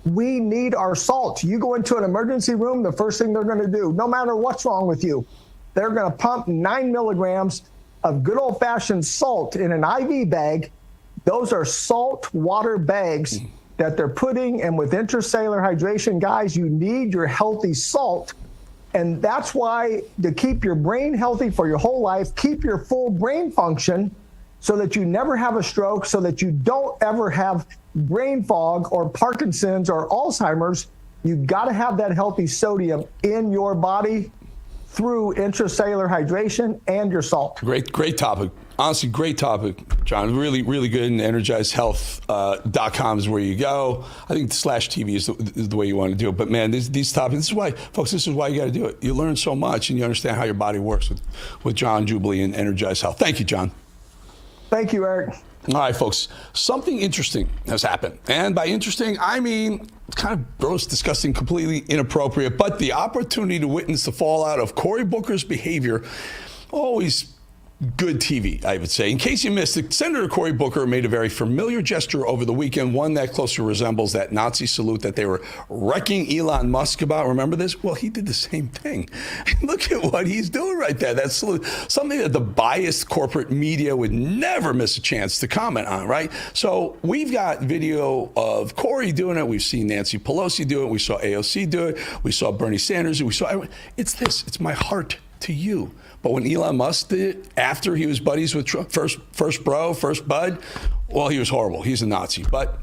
we need our salt. You go into an emergency room, the first thing they're going to do, no matter what's wrong with you, they're going to pump 9 milligrams of good old-fashioned salt in an IV bag. Those are salt water bags that they're putting, and with intracellular hydration, guys, you need your healthy salt. And that's why, to keep your brain healthy for your whole life, keep your full brain function so that you never have a stroke, so that you don't ever have brain fog or Parkinson's or Alzheimer's, you've got to have that healthy sodium in your body through intracellular hydration and your salt. Great topic. Honestly, great topic, John. Really, really good. And EnergizedHealth.com is where you go. I think /TV is the way you want to do it. But man, these topics, this is why, folks, this is why you got to do it. You learn so much and you understand how your body works with John Jubilee and Energized Health. Thank you, John. Thank you, Eric. All right, folks, something interesting has happened. And by interesting, I mean it's kind of gross, disgusting, completely inappropriate. But the opportunity to witness the fallout of Cory Booker's behavior always good TV, I would say. In case you missed it, Senator Cory Booker made a very familiar gesture over the weekend, one that closely resembles that Nazi salute that they were wrecking Elon Musk about. Remember this? Well, he did the same thing. Look at what he's doing right there. That's something that the biased corporate media would never miss a chance to comment on, right? So we've got video of Cory doing it. We've seen Nancy Pelosi do it. We saw AOC do it. We saw Bernie Sanders. We saw everyone. It's this. It's my heart to you. But when Elon Musk did it, after he was buddies with Trump, first bud, well, he was horrible. He's a Nazi. But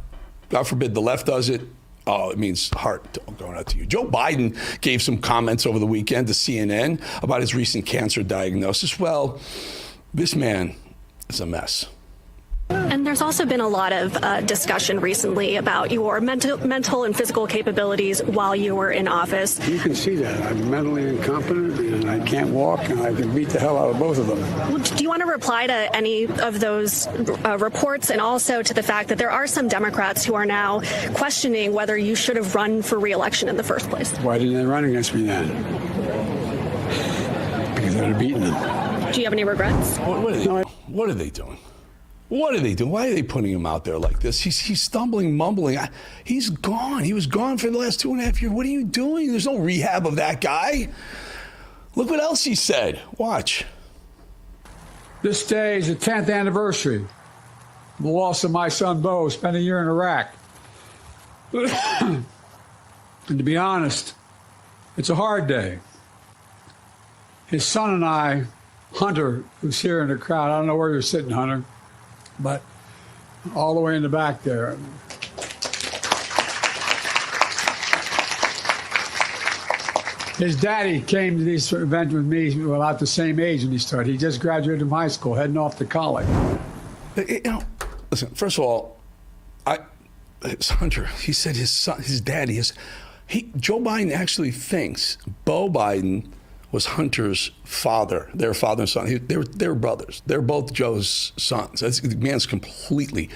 God forbid the left does it. Oh, it means heart going out to you. Joe Biden gave some comments over the weekend to CNN about his recent cancer diagnosis. Well, this man is a mess. And there's also been a lot of discussion recently about your mental and physical capabilities while you were in office. You can see that. I'm mentally incompetent and I can't walk and I can beat the hell out of both of them. Well, do you want to reply to any of those reports and also to the fact that there are some Democrats who are now questioning whether you should have run for re-election in the first place? Why didn't they run against me then? Because I'd have beaten them. Do you have any regrets? What are they doing? What are they doing? Why are they putting him out there like this? He's stumbling, mumbling. He's gone. He was gone for the last 2.5 years. What are you doing? There's no rehab of that guy. Look what else he said. Watch. This day is the 10th anniversary of the loss of my son, Bo, spent a year in Iraq. And to be honest, it's a hard day. His son and I, Hunter, who's here in the crowd, I don't know where you're sitting, Hunter, but all the way in the back there. His daddy came to this event with me about the same age when he started. He just graduated from high school, heading off to college. You know, listen, first of all, it's Hunter, he said his son, his daddy is, Joe Biden actually thinks Bo Biden was Hunter's father, their father and son. They're brothers. They're both Joe's sons. The man's completely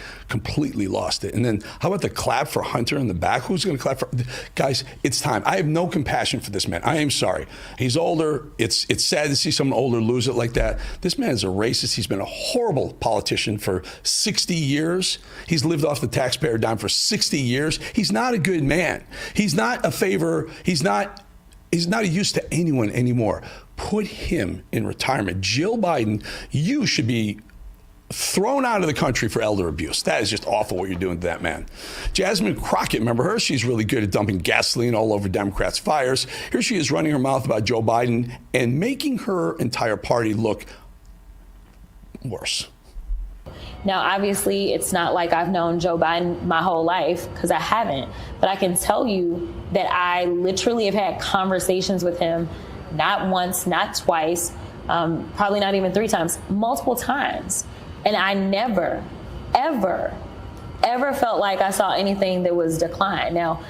lost it. And then how about the clap for Hunter in the back? Who's going to clap for? Guys, it's time. I have no compassion for this man. I am sorry. He's older. It's sad to see someone older lose it like that. This man is a racist. He's been a horrible politician for 60 years. He's lived off the taxpayer dime for 60 years. He's not a good man. He's not a favor. He's not a use to anyone anymore. Put him in retirement. Jill Biden, you should be thrown out of the country for elder abuse. That is just awful what you're doing to that man. Jasmine Crockett, remember her? She's really good at dumping gasoline all over Democrats' fires. Here she is running her mouth about Joe Biden and making her entire party look worse. Now, obviously, it's not like I've known Joe Biden my whole life, because I haven't. But I can tell you that I literally have had conversations with him, not once, not twice, probably not even 3 times, multiple times. And I never, ever felt like I saw anything that was decline. Now,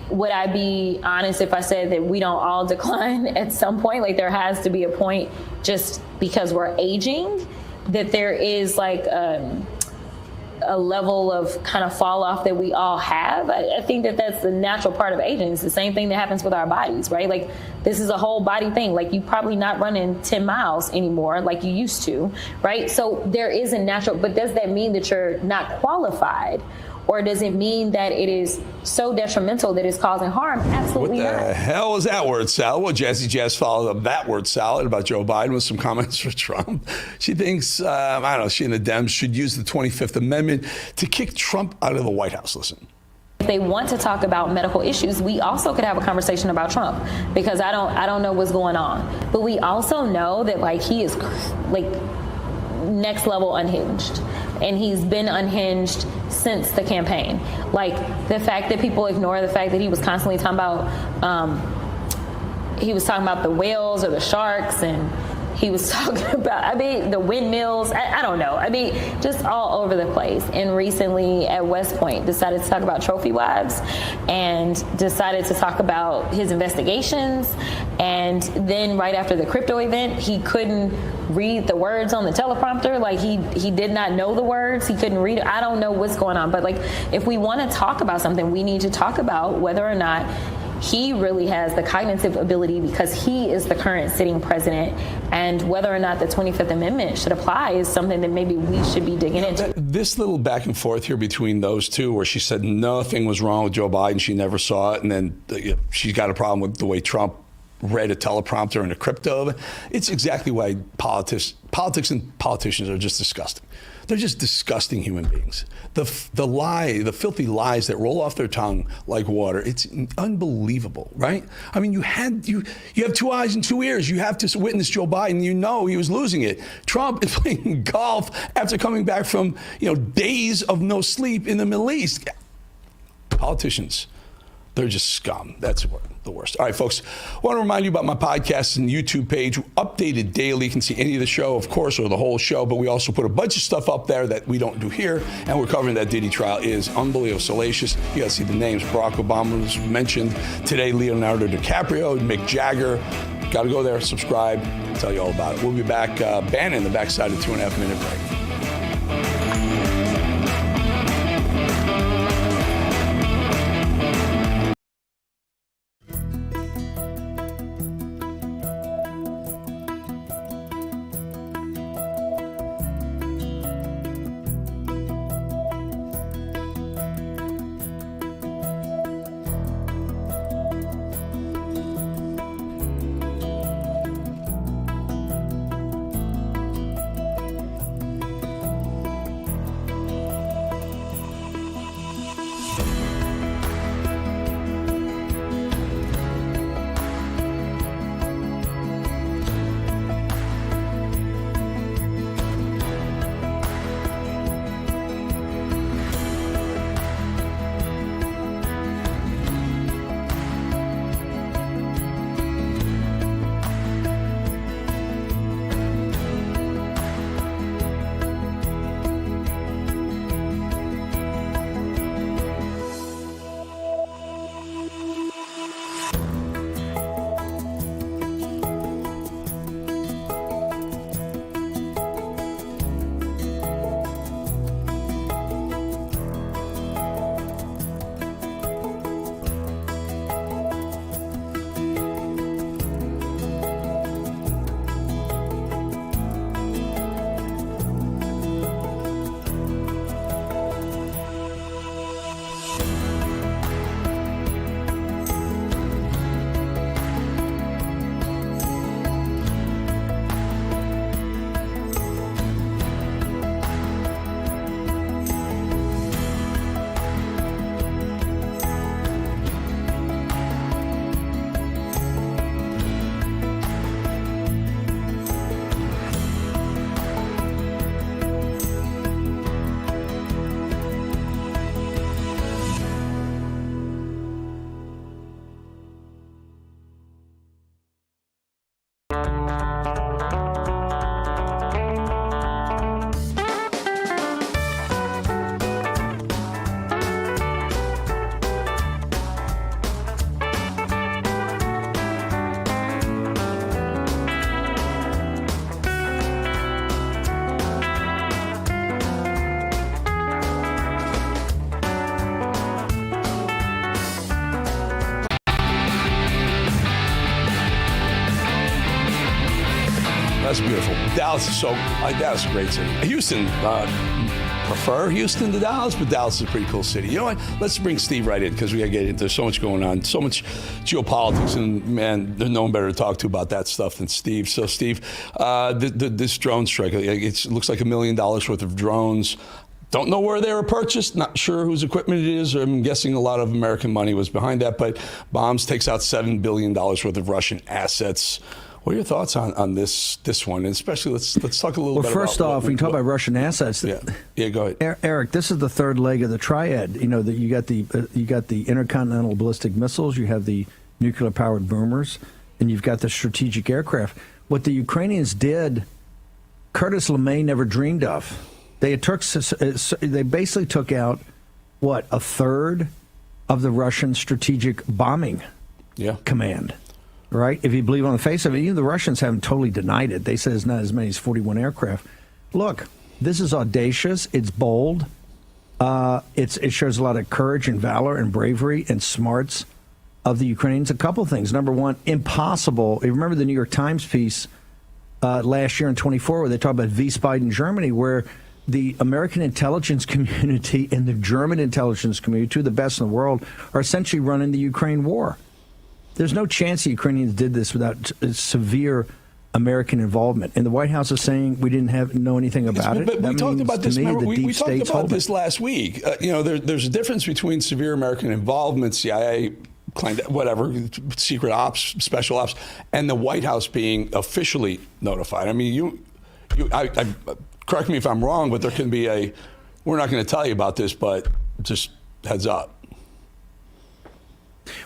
would I be honest if I said that we don't all decline at some point? Like, there has to be a point, just because we're aging, that there is like a level of kind of fall off that we all have. I think that that's the natural part of aging. It's the same thing that happens with our bodies, right? Like, this is a whole body thing. Like, you probably not running 10 miles anymore like you used to, right? So there is a natural, but does that mean that you're not qualified? Or does it mean that it is so detrimental that it's causing harm? Absolutely not. What the hell is that word salad? Well, Jazzy Jazz followed up that word salad about Joe Biden with some comments for Trump. She thinks, I don't know, she and the Dems should use the 25th Amendment to kick Trump out of the White House. Listen. If they want to talk about medical issues, we also could have a conversation about Trump, because I don't know what's going on. But we also know that, like, he is like next level unhinged. And he's been unhinged since the campaign. Like, the fact that people ignore the fact that he was constantly talking about the whales or the sharks, and he was talking about, the windmills. I don't know. Just all over the place. And recently at West Point decided to talk about trophy wives, and decided to talk about his investigations. And then right after the crypto event, he couldn't read the words on the teleprompter. Like, he did not know the words. He couldn't read it. I don't know what's going on. But, like, if we want to talk about something, we need to talk about whether or not he really has the cognitive ability because he is the current sitting president. And whether or not the 25th Amendment should apply is something that maybe we should be digging into. This little back and forth here between those two, where she said nothing was wrong with Joe Biden, she never saw it, and then she's got a problem with the way Trump read a teleprompter and a crypto. It's exactly why politics and politicians are just disgusting. They're just disgusting human beings. The filthy lies that roll off their tongue like water. It's unbelievable, right? I mean, you have 2 eyes and 2 ears. You have to witness Joe Biden. You know he was losing it. Trump is playing golf after coming back from days of no sleep in the Middle East. Politicians, they're just scum. That's the worst. All right, folks, I want to remind you about my podcast and YouTube page, updated daily. You can see any of the show, of course, or the whole show, but we also put a bunch of stuff up there that we don't do here, and we're covering that Diddy trial. Is unbelievable, salacious. You got to see the names. Barack Obama was mentioned today, Leonardo DiCaprio, Mick Jagger. Got to go there, subscribe, tell you all about it. We'll be back, Bannon, the backside of 2.5 minute break. That's beautiful. Dallas is Dallas is a great city. Houston, prefer Houston to Dallas, but Dallas is a pretty cool city. You know what? Let's bring Steve right in because we got to get into. There's so much going on, so much geopolitics, and man, there's no one better to talk to about that stuff than Steve. So, Steve, this drone strike, it looks like $1 million worth of drones. Don't know where they were purchased. Not sure whose equipment it is. I'm guessing a lot of American money was behind that. But bombs takes out $7 billion worth of Russian assets. What are your thoughts on this one? And especially, let's talk a little bit about... Well, first off, we can talk about Russian assets. Yeah, go ahead. Eric, this is the third leg of the triad. You know, that you got the intercontinental ballistic missiles, you have the nuclear-powered boomers, and you've got the strategic aircraft. What the Ukrainians did, Curtis LeMay never dreamed of. They basically took out, a third of the Russian strategic bombing command. Right? If you believe on the face of it, even the Russians haven't totally denied it. They said it's not as many as 41 aircraft. Look, this is audacious. It's bold. It shows a lot of courage and valor and bravery and smarts of the Ukrainians? A couple things. Number one, impossible. You remember the New York Times piece last year in 24 where they talk about Wiesbaden, Germany, where the American intelligence community and the German intelligence community, two of the best in the world, are essentially running the Ukraine war. There's no chance the Ukrainians did this without severe American involvement. And the White House is saying we didn't know anything about it. But we talked about this. Remember, we talked about this last week. There's a difference between severe American involvement, CIA, whatever, secret ops, special ops, and the White House being officially notified. I mean, I correct me if I'm wrong, but there can be we're not going to tell you about this, but just heads up.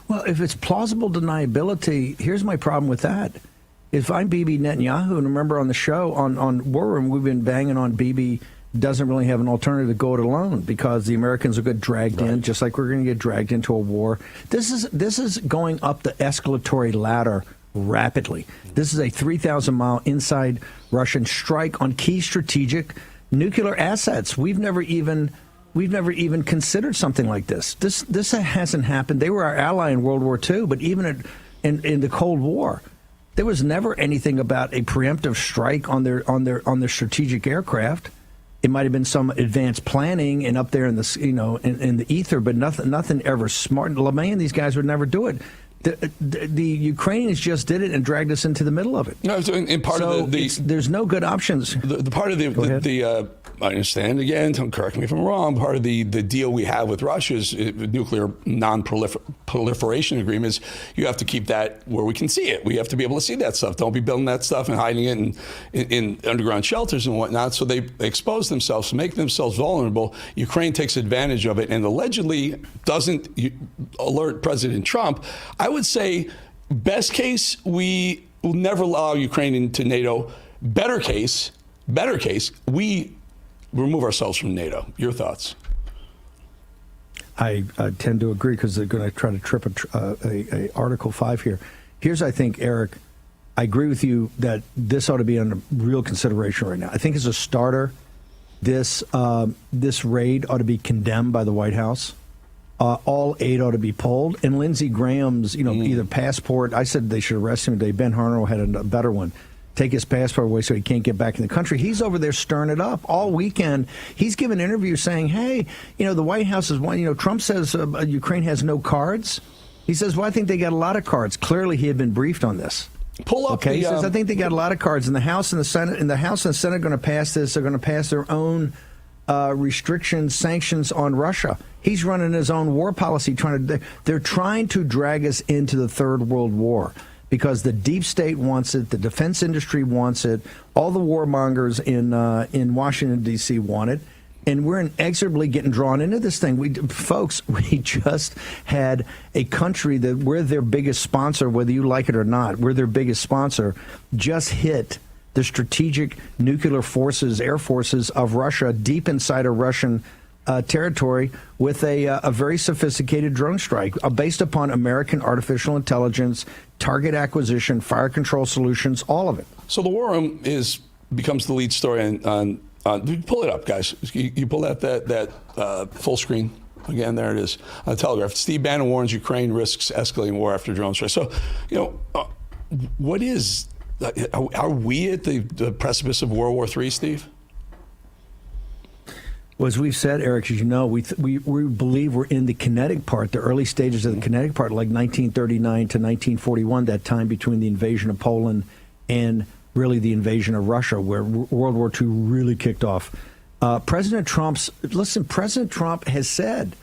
Well, if it's plausible deniability, here's my problem with that. If I'm Bibi Netanyahu, and remember on the show on War Room, we've been banging on Bibi doesn't really have an alternative to go it alone because the Americans will get dragged in, just like we're going to get dragged into a war. This is going up the escalatory ladder rapidly. This is a 3,000-mile inside Russian strike on key strategic nuclear assets. We've never even considered something like this. This hasn't happened. They were our ally in World War II, but even in the Cold War, there was never anything about a preemptive strike on their strategic aircraft. It might have been some advanced planning and up there in the in the ether, but nothing ever smart. LeMay and these guys would never do it. The Ukrainians just did it and dragged us into the middle of it. No, in part of there's no good options. The part of the I understand, again, don't correct me if I'm wrong, part of the deal we have with Russia's nuclear non-proliferation agreements, you have to keep that where we can see it. We have to be able to see that stuff. Don't be building that stuff and hiding it in underground shelters and whatnot. So they expose themselves, make themselves vulnerable. Ukraine takes advantage of it and allegedly doesn't alert President Trump. I would say, best case, we will never allow Ukraine into NATO. Better case, we remove ourselves from NATO. Your thoughts? I tend to agree because they're going to try to trip a Article 5 here. Here's, I think, Eric, I agree with you that this ought to be under real consideration right now. I think as a starter, this raid ought to be condemned by the White House. All 8 ought to be pulled. And Lindsey Graham's, either passport, I said they should arrest him today. Ben Harnell had a better one. Take his passport away so he can't get back in the country. He's over there stirring it up all weekend. He's given interviews saying, hey, the White House is one. Trump says Ukraine has no cards. He says, well, I think they got a lot of cards. Clearly, he had been briefed on this. Pull up. Okay, he says, I think they got a lot of cards. And the House and the Senate, are going to pass this. They're going to pass their own restrictions, sanctions on Russia. He's running his own war policy. They're trying to drag us into the Third World War. Because the deep state wants it, the defense industry wants it, all the warmongers in Washington, D.C. want it, and we're inexorably getting drawn into this thing. We just had a country that we're their biggest sponsor, whether you like it or not, we're their biggest sponsor, just hit the strategic nuclear forces, air forces of Russia deep inside a Russian territory with a very sophisticated drone strike based upon American artificial intelligence, target acquisition, fire control solutions, all of it. So the War Room becomes the lead story on pull it up, guys. You pull that full screen again. There it is on the Telegraph. Steve Bannon warns Ukraine risks escalating war after drone strike. So what is? Are we at the precipice of World War III, Steve? Well, as we've said, Eric, as you know, we believe we're in the kinetic part, the early stages of the kinetic part, like 1939 to 1941, that time between the invasion of Poland and really the invasion of Russia, where World War II really kicked off. President Trump has said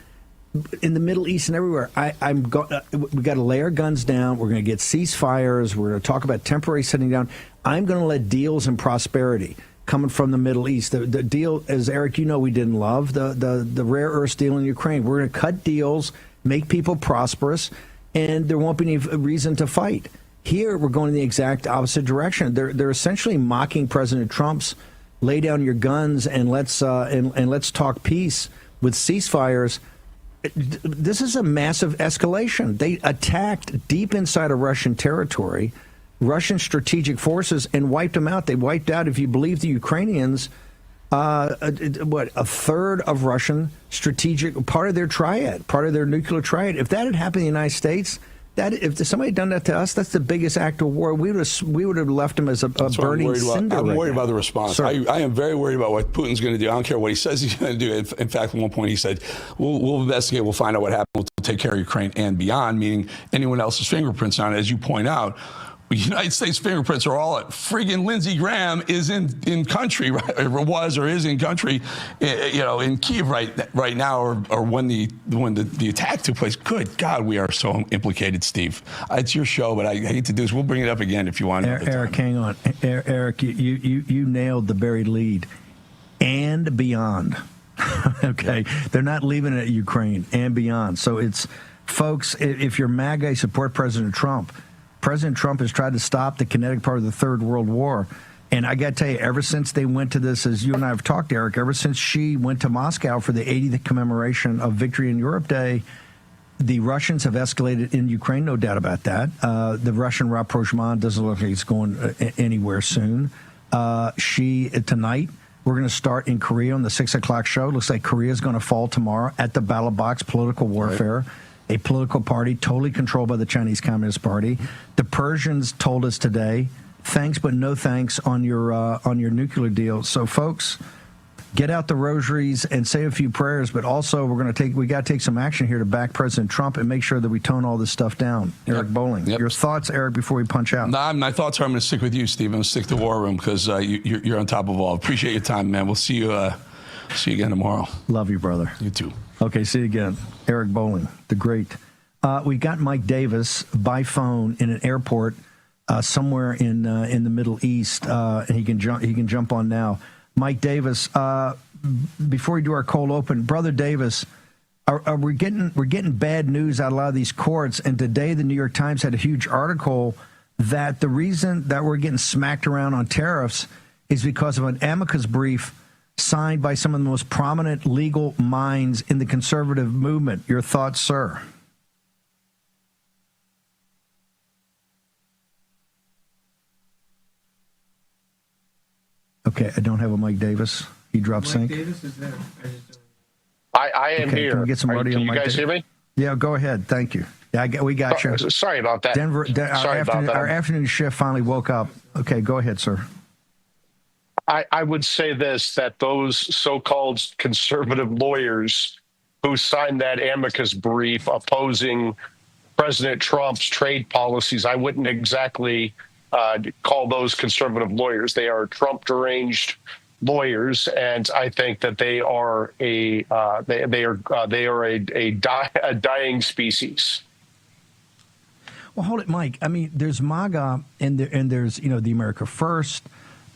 in the Middle East and everywhere, we got to lay our guns down. We're going to get ceasefires. We're going to talk about temporary setting down. I'm going to let deals and prosperity coming from the Middle East. The deal, as Eric, we didn't love, the rare earth deal in Ukraine. We're going to cut deals, make people prosperous, and there won't be any reason to fight. Here, we're going in the exact opposite direction. They're essentially mocking President Trump's lay down your guns and let's talk peace with ceasefires. This is a massive escalation. They attacked deep inside of Russian territory, Russian strategic forces, and wiped them out. They wiped out, if you believe the Ukrainians, a third of Russian strategic, part of their triad, part of their nuclear triad. If that had happened in the United States, That if somebody had done that to us, that's the biggest act of war. We would have left them as a burning cinder. I'm worried about the response. I am very worried about what Putin's going to do. I don't care what he says he's going to do. In fact, at one point he said, we'll investigate, we'll find out what happened, we'll take care of Ukraine and beyond, meaning anyone else's fingerprints on it. As you point out, the United States fingerprints are all at friggin' Lindsey Graham is in country, right, or was or is in country, in Kiev right now, or when the attack took place. Good God, we are so implicated, Steve. It's your show, but I hate to do this. We'll bring it up again if you want. Eric, hang on. Eric, you nailed the buried lead and beyond. Okay, they're not leaving it at Ukraine and beyond. So it's, folks, if you're MAGA, support President Trump. President Trump has tried to stop the kinetic part of the Third World War. And I got to tell you, ever since they went to this, as you and I have talked, Eric, ever since she went to Moscow for the 80th commemoration of Victory in Europe Day, the Russians have escalated in Ukraine, no doubt about that. The Russian rapprochement doesn't look like it's going anywhere soon. Tonight, we're going to start in Korea on the 6 o'clock show. Looks like Korea is going to fall tomorrow at the battle box, political warfare. Right. A political party totally controlled by the Chinese Communist Party. The Persians told us today, thanks but no thanks on your nuclear deal. So, folks, get out the rosaries and say a few prayers. But also, we got to take some action here to back President Trump and make sure that we tone all this stuff down. Eric Bolling, your thoughts, Eric, before we punch out? My thoughts are I'm going to stick with you, Steve. I'm going to stick to War Room because you're on top of all. Appreciate your time, man. We'll see you again tomorrow. Love you, brother. You too. Okay, see you again. Eric Bolling, the great. We got Mike Davis by phone in an airport somewhere in the Middle East, and he can jump on now. Mike Davis, before we do our cold open, Brother Davis, we're getting bad news out of a lot of these courts, and today the New York Times had a huge article that the reason that we're getting smacked around on tariffs is because of an amicus brief signed by some of the most prominent legal minds in the conservative movement. Your thoughts, sir? Okay, I don't have a Mike Davis. He dropped sync. Mike Davis is there. I am here. Can we get some audio? Can you guys hear me? Yeah, go ahead. Thank you. Yeah, we got you. Sorry about that. Our afternoon shift finally woke up. Okay, go ahead, sir. I would say this, that those so-called conservative lawyers who signed that amicus brief opposing President Trump's trade policies, I wouldn't exactly call those conservative lawyers. They are Trump deranged lawyers, and I think that they are a dying species. Well, hold it, Mike. I mean, there's MAGA, and there's the America First,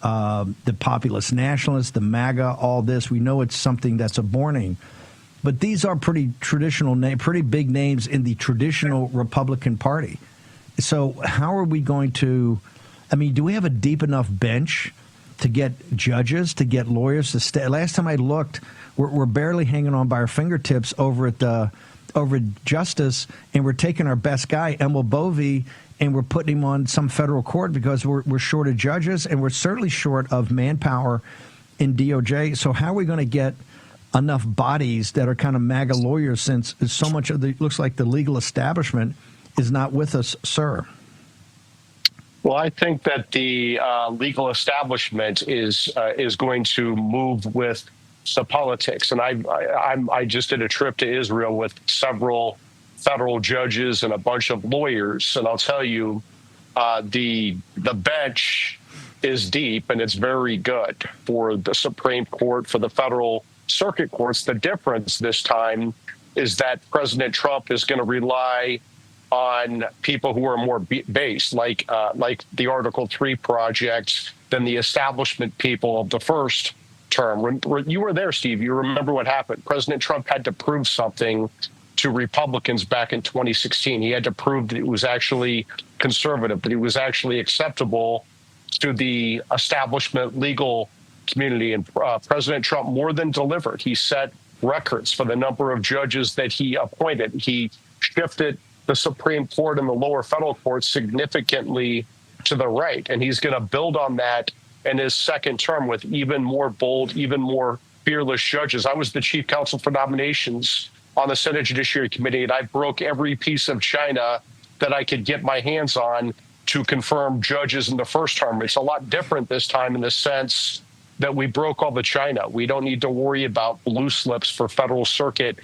the populist nationalists, the MAGA, all this. We know it's something that's aborting. But these are pretty pretty big names in the traditional Republican Party. So how are we going to, do we have a deep enough bench to get judges, to get lawyers to stay? Last time I looked, we're barely hanging on by our fingertips over justice, and we're taking our best guy, Emil Bovee, and we're putting him on some federal court because we're short of judges, and we're certainly short of manpower in DOJ. So how are we going to get enough bodies that are kind of MAGA lawyers, since so much of looks like the legal establishment is not with us, sir? Well, I think that the legal establishment is going to move with the politics, and I just did a trip to Israel with several federal judges and a bunch of lawyers, and I'll tell you, the bench is deep and it's very good for the Supreme Court, for the federal circuit courts. The difference this time is that President Trump is going to rely on people who are more based, like the Article 3 project, than the establishment people of the first term. You were there, Steve. You remember what happened. President Trump had to prove something to Republicans back in 2016. He had to prove that it was actually conservative, that it was actually acceptable to the establishment legal community. And President Trump more than delivered. He set records for the number of judges that he appointed. He shifted the Supreme Court and the lower federal courts significantly to the right. And he's going to build on that in his second term with even more bold, even more fearless judges. I was the chief counsel for nominations on the Senate Judiciary Committee, and I broke every piece of china that I could get my hands on to confirm judges in the first term. It's a lot different this time in the sense that we broke all the China. We don't need to worry about blue slips for federal circuit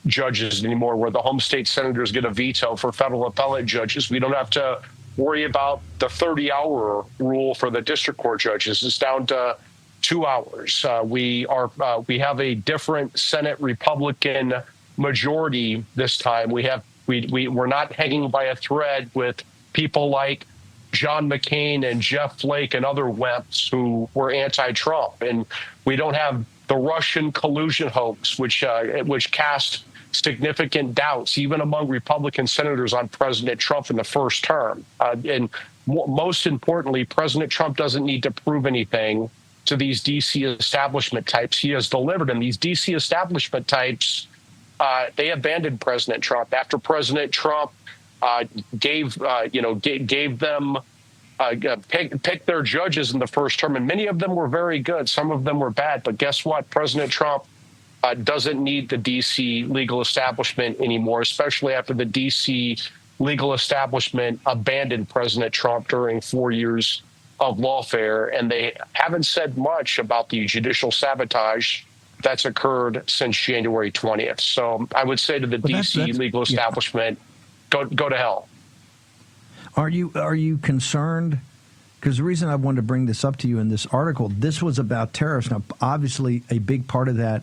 judges anymore, where the home state senators get a veto for federal appellate judges. We don't have to worry about the 30-hour rule for the district court judges. It's down to 2 hours. We have a different Senate Republican majority this time. We're not hanging by a thread with people like John McCain and Jeff Flake and other wimps who were anti-Trump, and we don't have the Russian collusion hoax, which cast significant doubts even among Republican senators on President Trump in the first term. And most importantly, President Trump doesn't need to prove anything to these D.C. establishment types. He has delivered, and these D.C. establishment types, they abandoned President Trump after President Trump gave them pick their judges in the first term, and many of them were very good. Some of them were bad, but guess what? President Trump doesn't need the D.C. legal establishment anymore, especially after the D.C. legal establishment abandoned President Trump during 4 years of lawfare, and they haven't said much about the judicial sabotage that's occurred since January 20th. So I would say to the D.C. legal establishment, go to hell. Are you concerned? Because the reason I wanted to bring this up to you in this article, this was about tariffs. Now, obviously, a big part of that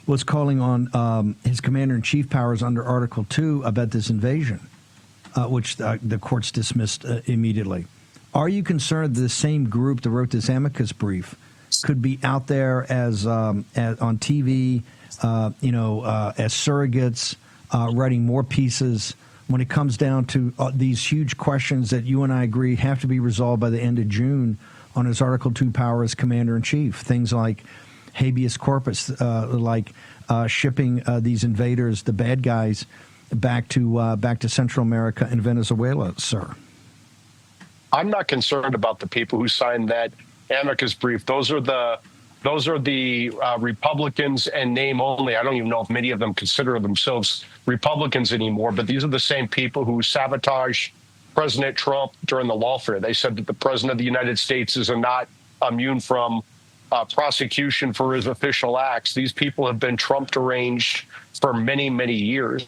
was calling on his commander-in-chief powers under Article 2 about this invasion, which the courts dismissed immediately. Are you concerned the same group that wrote this amicus brief could be out there as on TV, as surrogates, writing more pieces when it comes down to these huge questions that you and I agree have to be resolved by the end of June on his Article 2 power as commander-in-chief? Things like habeas corpus, like shipping these invaders, the bad guys, back to Central America and Venezuela, sir. I'm not concerned about the people who signed that amicus brief. Those are the Republicans and name only. I don't even know if many of them consider themselves Republicans anymore, but these are the same people who sabotaged President Trump during the lawfare. They said that the president of the United States is not immune from prosecution for his official acts. These people have been Trump deranged for many, many years.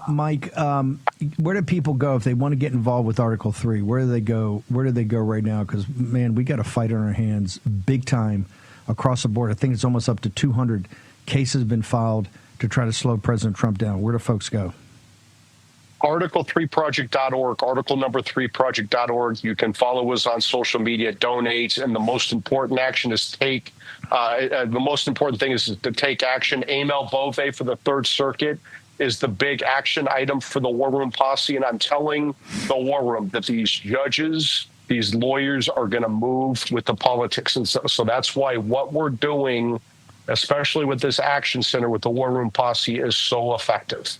Mike, where do people go if they want to get involved with Article 3? Where do they go? Where do they go right now? Because, man, we got a fight on our hands big time across the board. I think it's almost up to 200 cases have been filed to try to slow President Trump down. Where do folks go? Article3project.org, article number 3project.org. You can follow us on social media, donate, and the most important action is the most important thing is to take action. Emil Bove for the Third Circuit is the big action item for the War Room Posse. And I'm telling the War Room that these judges, these lawyers are going to move with the politics. And so that's why what we're doing, especially with this action center with the War Room Posse, is so effective.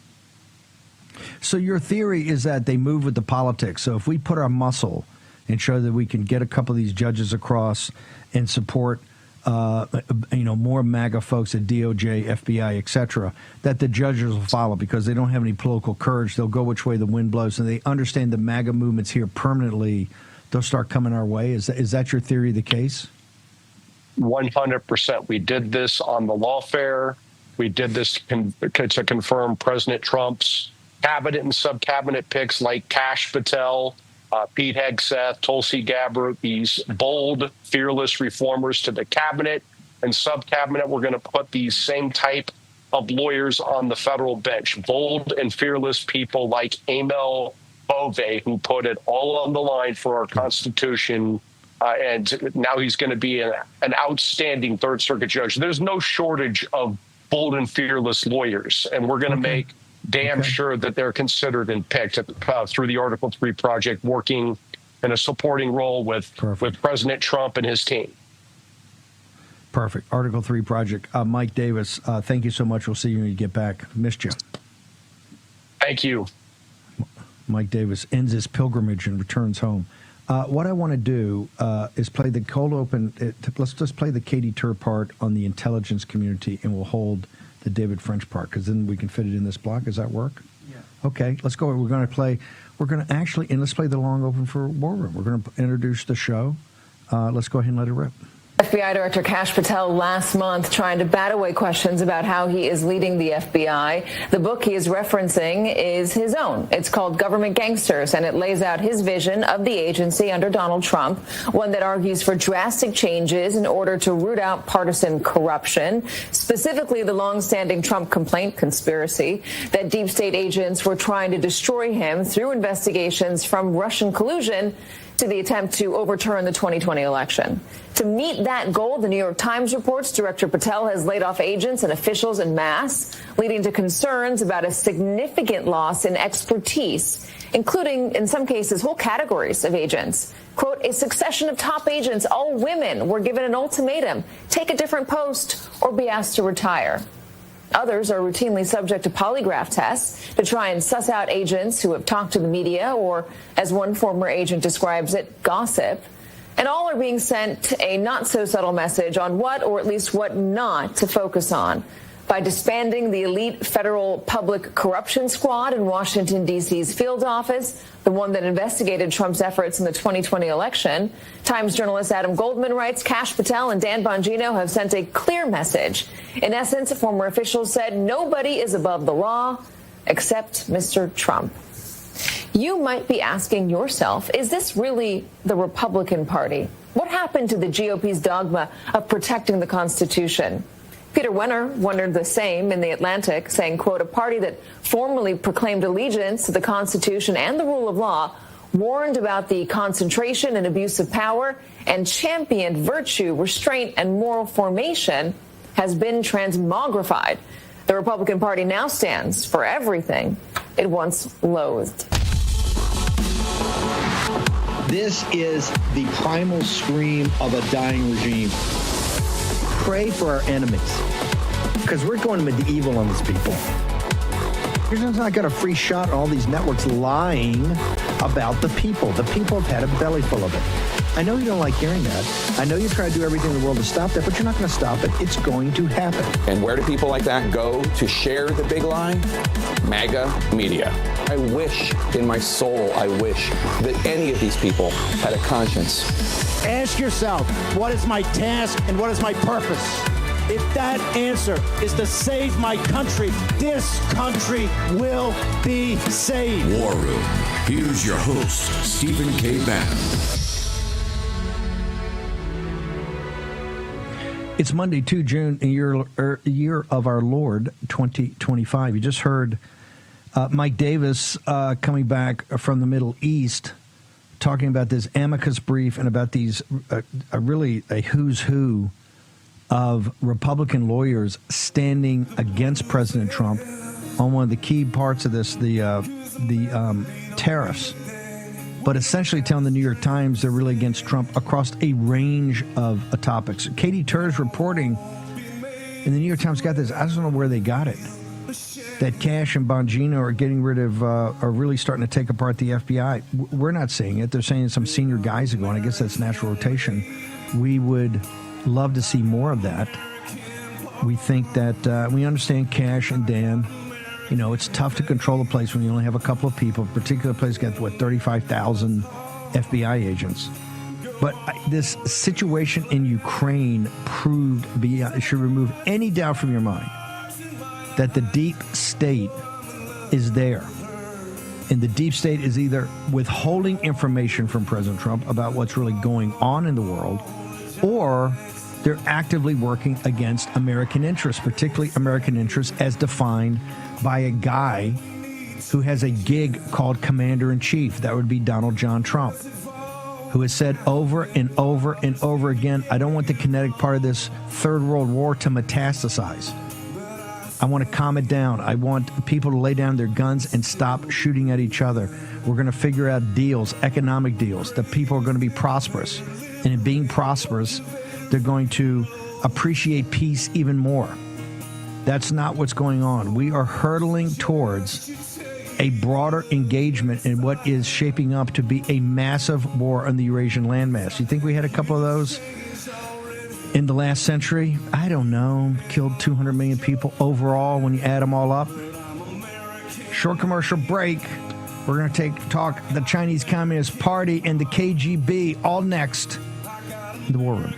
So your theory is that they move with the politics. So if we put our muscle and show that we can get a couple of these judges across and support more MAGA folks at DOJ, FBI, et cetera, that the judges will follow because they don't have any political courage. They'll go which way the wind blows, and they understand the MAGA movement's here permanently. They'll start coming our way. Is that your theory of the case? 100%. We did this on the lawfare. We did this to confirm President Trump's cabinet and sub-cabinet picks like Kash Patel, Pete Hegseth, Tulsi Gabbard, these bold, fearless reformers to the cabinet and sub-cabinet. We're going to put these same type of lawyers on the federal bench, bold and fearless people like Emil Bove, who put it all on the line for our Constitution. And now he's going to be an outstanding Third Circuit judge. There's no shortage of bold and fearless lawyers, and we're going to make damn sure that they're considered and picked through the Article 3 project, working in a supporting role with President Trump and his team. Perfect. Article 3 project. Mike Davis, thank you so much. We'll see you when you get back. Missed you. Thank you. Mike Davis ends his pilgrimage and returns home. What I want to do is play the cold open. Let's just play the Katie Tur part on the intelligence community, and we'll hold the David French part, because then we can fit it in this block. Does that work? Yeah. Okay, let's go. We're going to actually, and let's play the long open for War Room. We're going to introduce the show. Let's go ahead and let it rip. FBI Director Kash Patel last month trying to bat away questions about how he is leading the FBI. The book he is referencing is his own. It's called Government Gangsters, and it lays out his vision of the agency under Donald Trump, one that argues for drastic changes in order to root out partisan corruption, specifically the longstanding Trump complaint conspiracy that deep state agents were trying to destroy him through investigations from Russian collusion to the attempt to overturn the 2020 election. To meet that goal, the New York Times reports Director Patel has laid off agents and officials en masse, leading to concerns about a significant loss in expertise, including, in some cases, whole categories of agents. Quote, a succession of top agents, all women, were given an ultimatum: take a different post or be asked to retire. Others are routinely subject to polygraph tests to try and suss out agents who have talked to the media or, as one former agent describes it, gossip. And all are being sent a not-so-subtle message on what, or at least what not, to focus on. By disbanding the elite federal public corruption squad in Washington, D.C.'s field office, the one that investigated Trump's efforts in the 2020 election, Times journalist Adam Goldman writes, Kash Patel and Dan Bongino have sent a clear message. In essence, former officials said nobody is above the law except Mr. Trump. You might be asking yourself, is this really the Republican Party? What happened to the GOP's dogma of protecting the Constitution? Peter Wenner wondered the same in The Atlantic, saying, quote, a party that formally proclaimed allegiance to the Constitution and the rule of law, warned about the concentration and abuse of power, and championed virtue, restraint, and moral formation, has been transmogrified. The Republican Party now stands for everything it once loathed. This is the primal scream of a dying regime. Pray for our enemies, because we're going medieval on these people. You're just not got a free shot on all these networks lying about the people. The people have had a belly full of it. I know you don't like hearing that. I know you try to do everything in the world to stop that, but you're not going to stop it. It's going to happen. And where do people like that go to share the big lie? MAGA media. I wish in my soul, I wish that any of these people had a conscience. Ask yourself, what is my task and what is my purpose? If that answer is to save my country, this country will be saved. War Room. Here's your host, Stephen K. Bannon. It's Monday, 2 June, year of our Lord, 2025. You just heard Mike Davis coming back from the Middle East, talking about this amicus brief and about these really a who's who of Republican lawyers standing against President Trump on one of the key parts of this, the tariffs, but essentially telling the New York Times they're really against Trump across a range of topics. Katie Tur's reporting, and the New York Times got this. I just don't know where they got it. That Kash and Bongino are getting rid of, are really starting to take apart the FBI. We're not seeing it. They're saying some senior guys are going. I guess that's natural rotation. We would love to see more of that. We think that we understand Kash and Dan. You know, it's tough to control a place when you only have a couple of people. A particular place got, 35,000 FBI agents. But this situation in Ukraine proved, should remove any doubt from your mind that the deep state is there. And the deep state is either withholding information from President Trump about what's really going on in the world, or they're actively working against American interests, particularly American interests as defined by a guy who has a gig called Commander-in-Chief. That would be Donald John Trump, who has said over and over and over again, I don't want the kinetic part of this third world war to metastasize. I want to calm it down. I want people to lay down their guns and stop shooting at each other. We're going to figure out deals, economic deals, that people are going to be prosperous. And in being prosperous, they're going to appreciate peace even more. That's not what's going on. We are hurtling towards a broader engagement in what is shaping up to be a massive war on the Eurasian landmass. You think we had a couple of those in the last century, I don't know, killed 200 million people overall when you add them all up. Short commercial break. We're going to talk the Chinese Communist Party and the KGB all next in the War Room.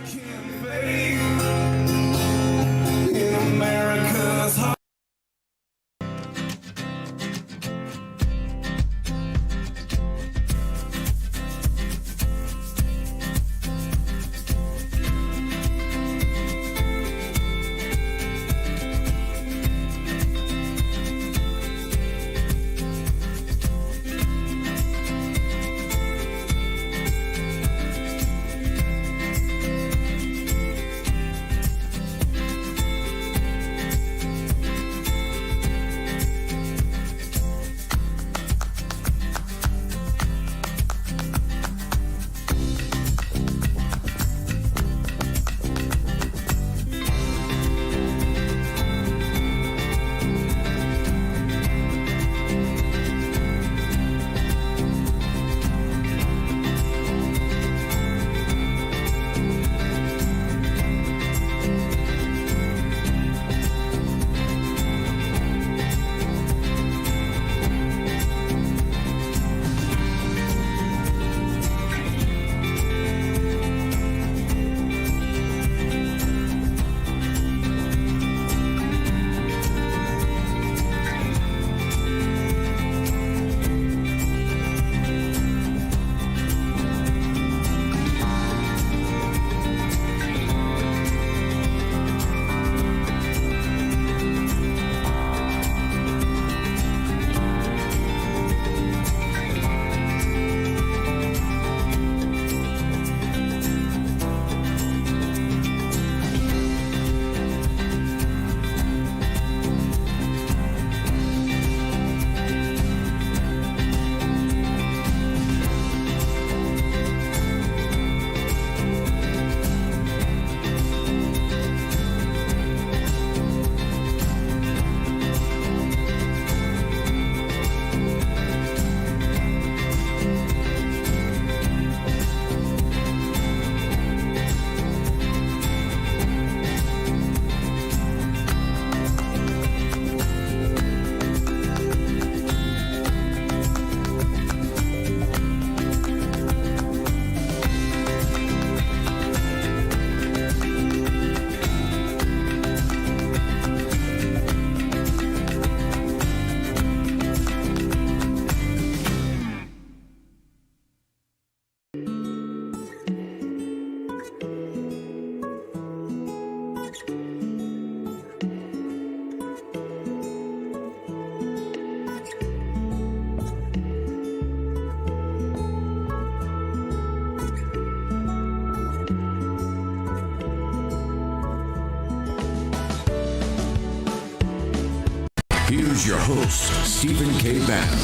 Here's your host, Stephen K. Bannon.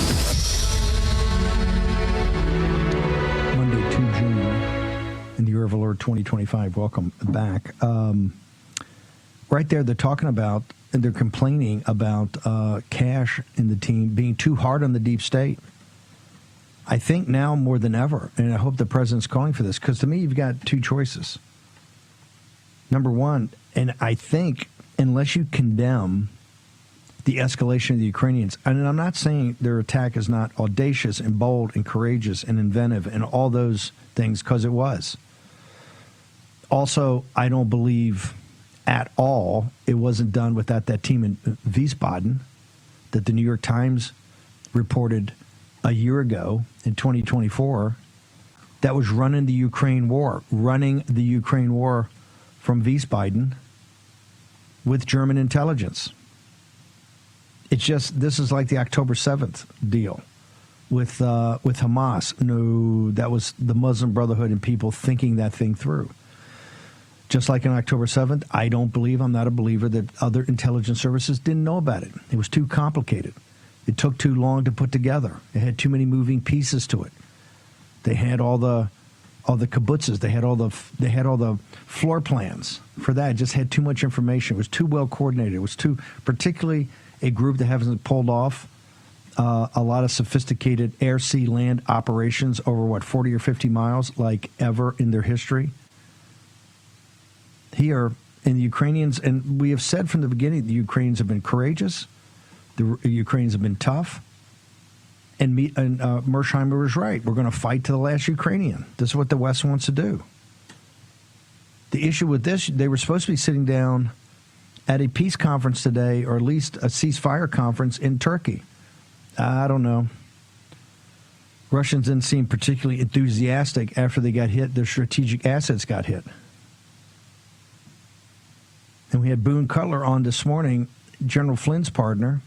Monday, 2 June, in the year of our Lord 2025. Welcome back. Right there, they're talking about, and they're complaining about Cash and the team being too hard on the deep state. I think now more than ever, and I hope the president's calling for this, because to me, you've got two choices. Number one, and I think unless you condemn the escalation of the Ukrainians, and I'm not saying their attack is not audacious and bold and courageous and inventive and all those things, because it was. Also, I don't believe at all it wasn't done without that team in Wiesbaden that the New York Times reported a year ago in 2024 that was running the Ukraine war from Wiesbaden with German intelligence. It's just, this is like the October 7th deal with Hamas. No, that was the Muslim Brotherhood and people thinking that thing through. Just like on October 7th, I'm not a believer that other intelligence services didn't know about it. It was too complicated. It took too long to put together. It had too many moving pieces to it. They had all the kibbutzes. They had all the floor plans for that. It just had too much information. It was too well coordinated. It was too, particularly a group that hasn't pulled off a lot of sophisticated air, sea, land operations over 40 or 50 miles like ever in their history. here. And the Ukrainians, and we have said from the beginning, the Ukrainians have been courageous. The Ukrainians have been tough. And Mersheimer was right. We're going to fight to the last Ukrainian. This is what the West wants to do. The issue with this, they were supposed to be sitting down at a peace conference today, or at least a ceasefire conference in Turkey. I don't know. Russians didn't seem particularly enthusiastic after they got hit. Their strategic assets got hit. And we had Boone Cutler on this morning, General Flynn's partner,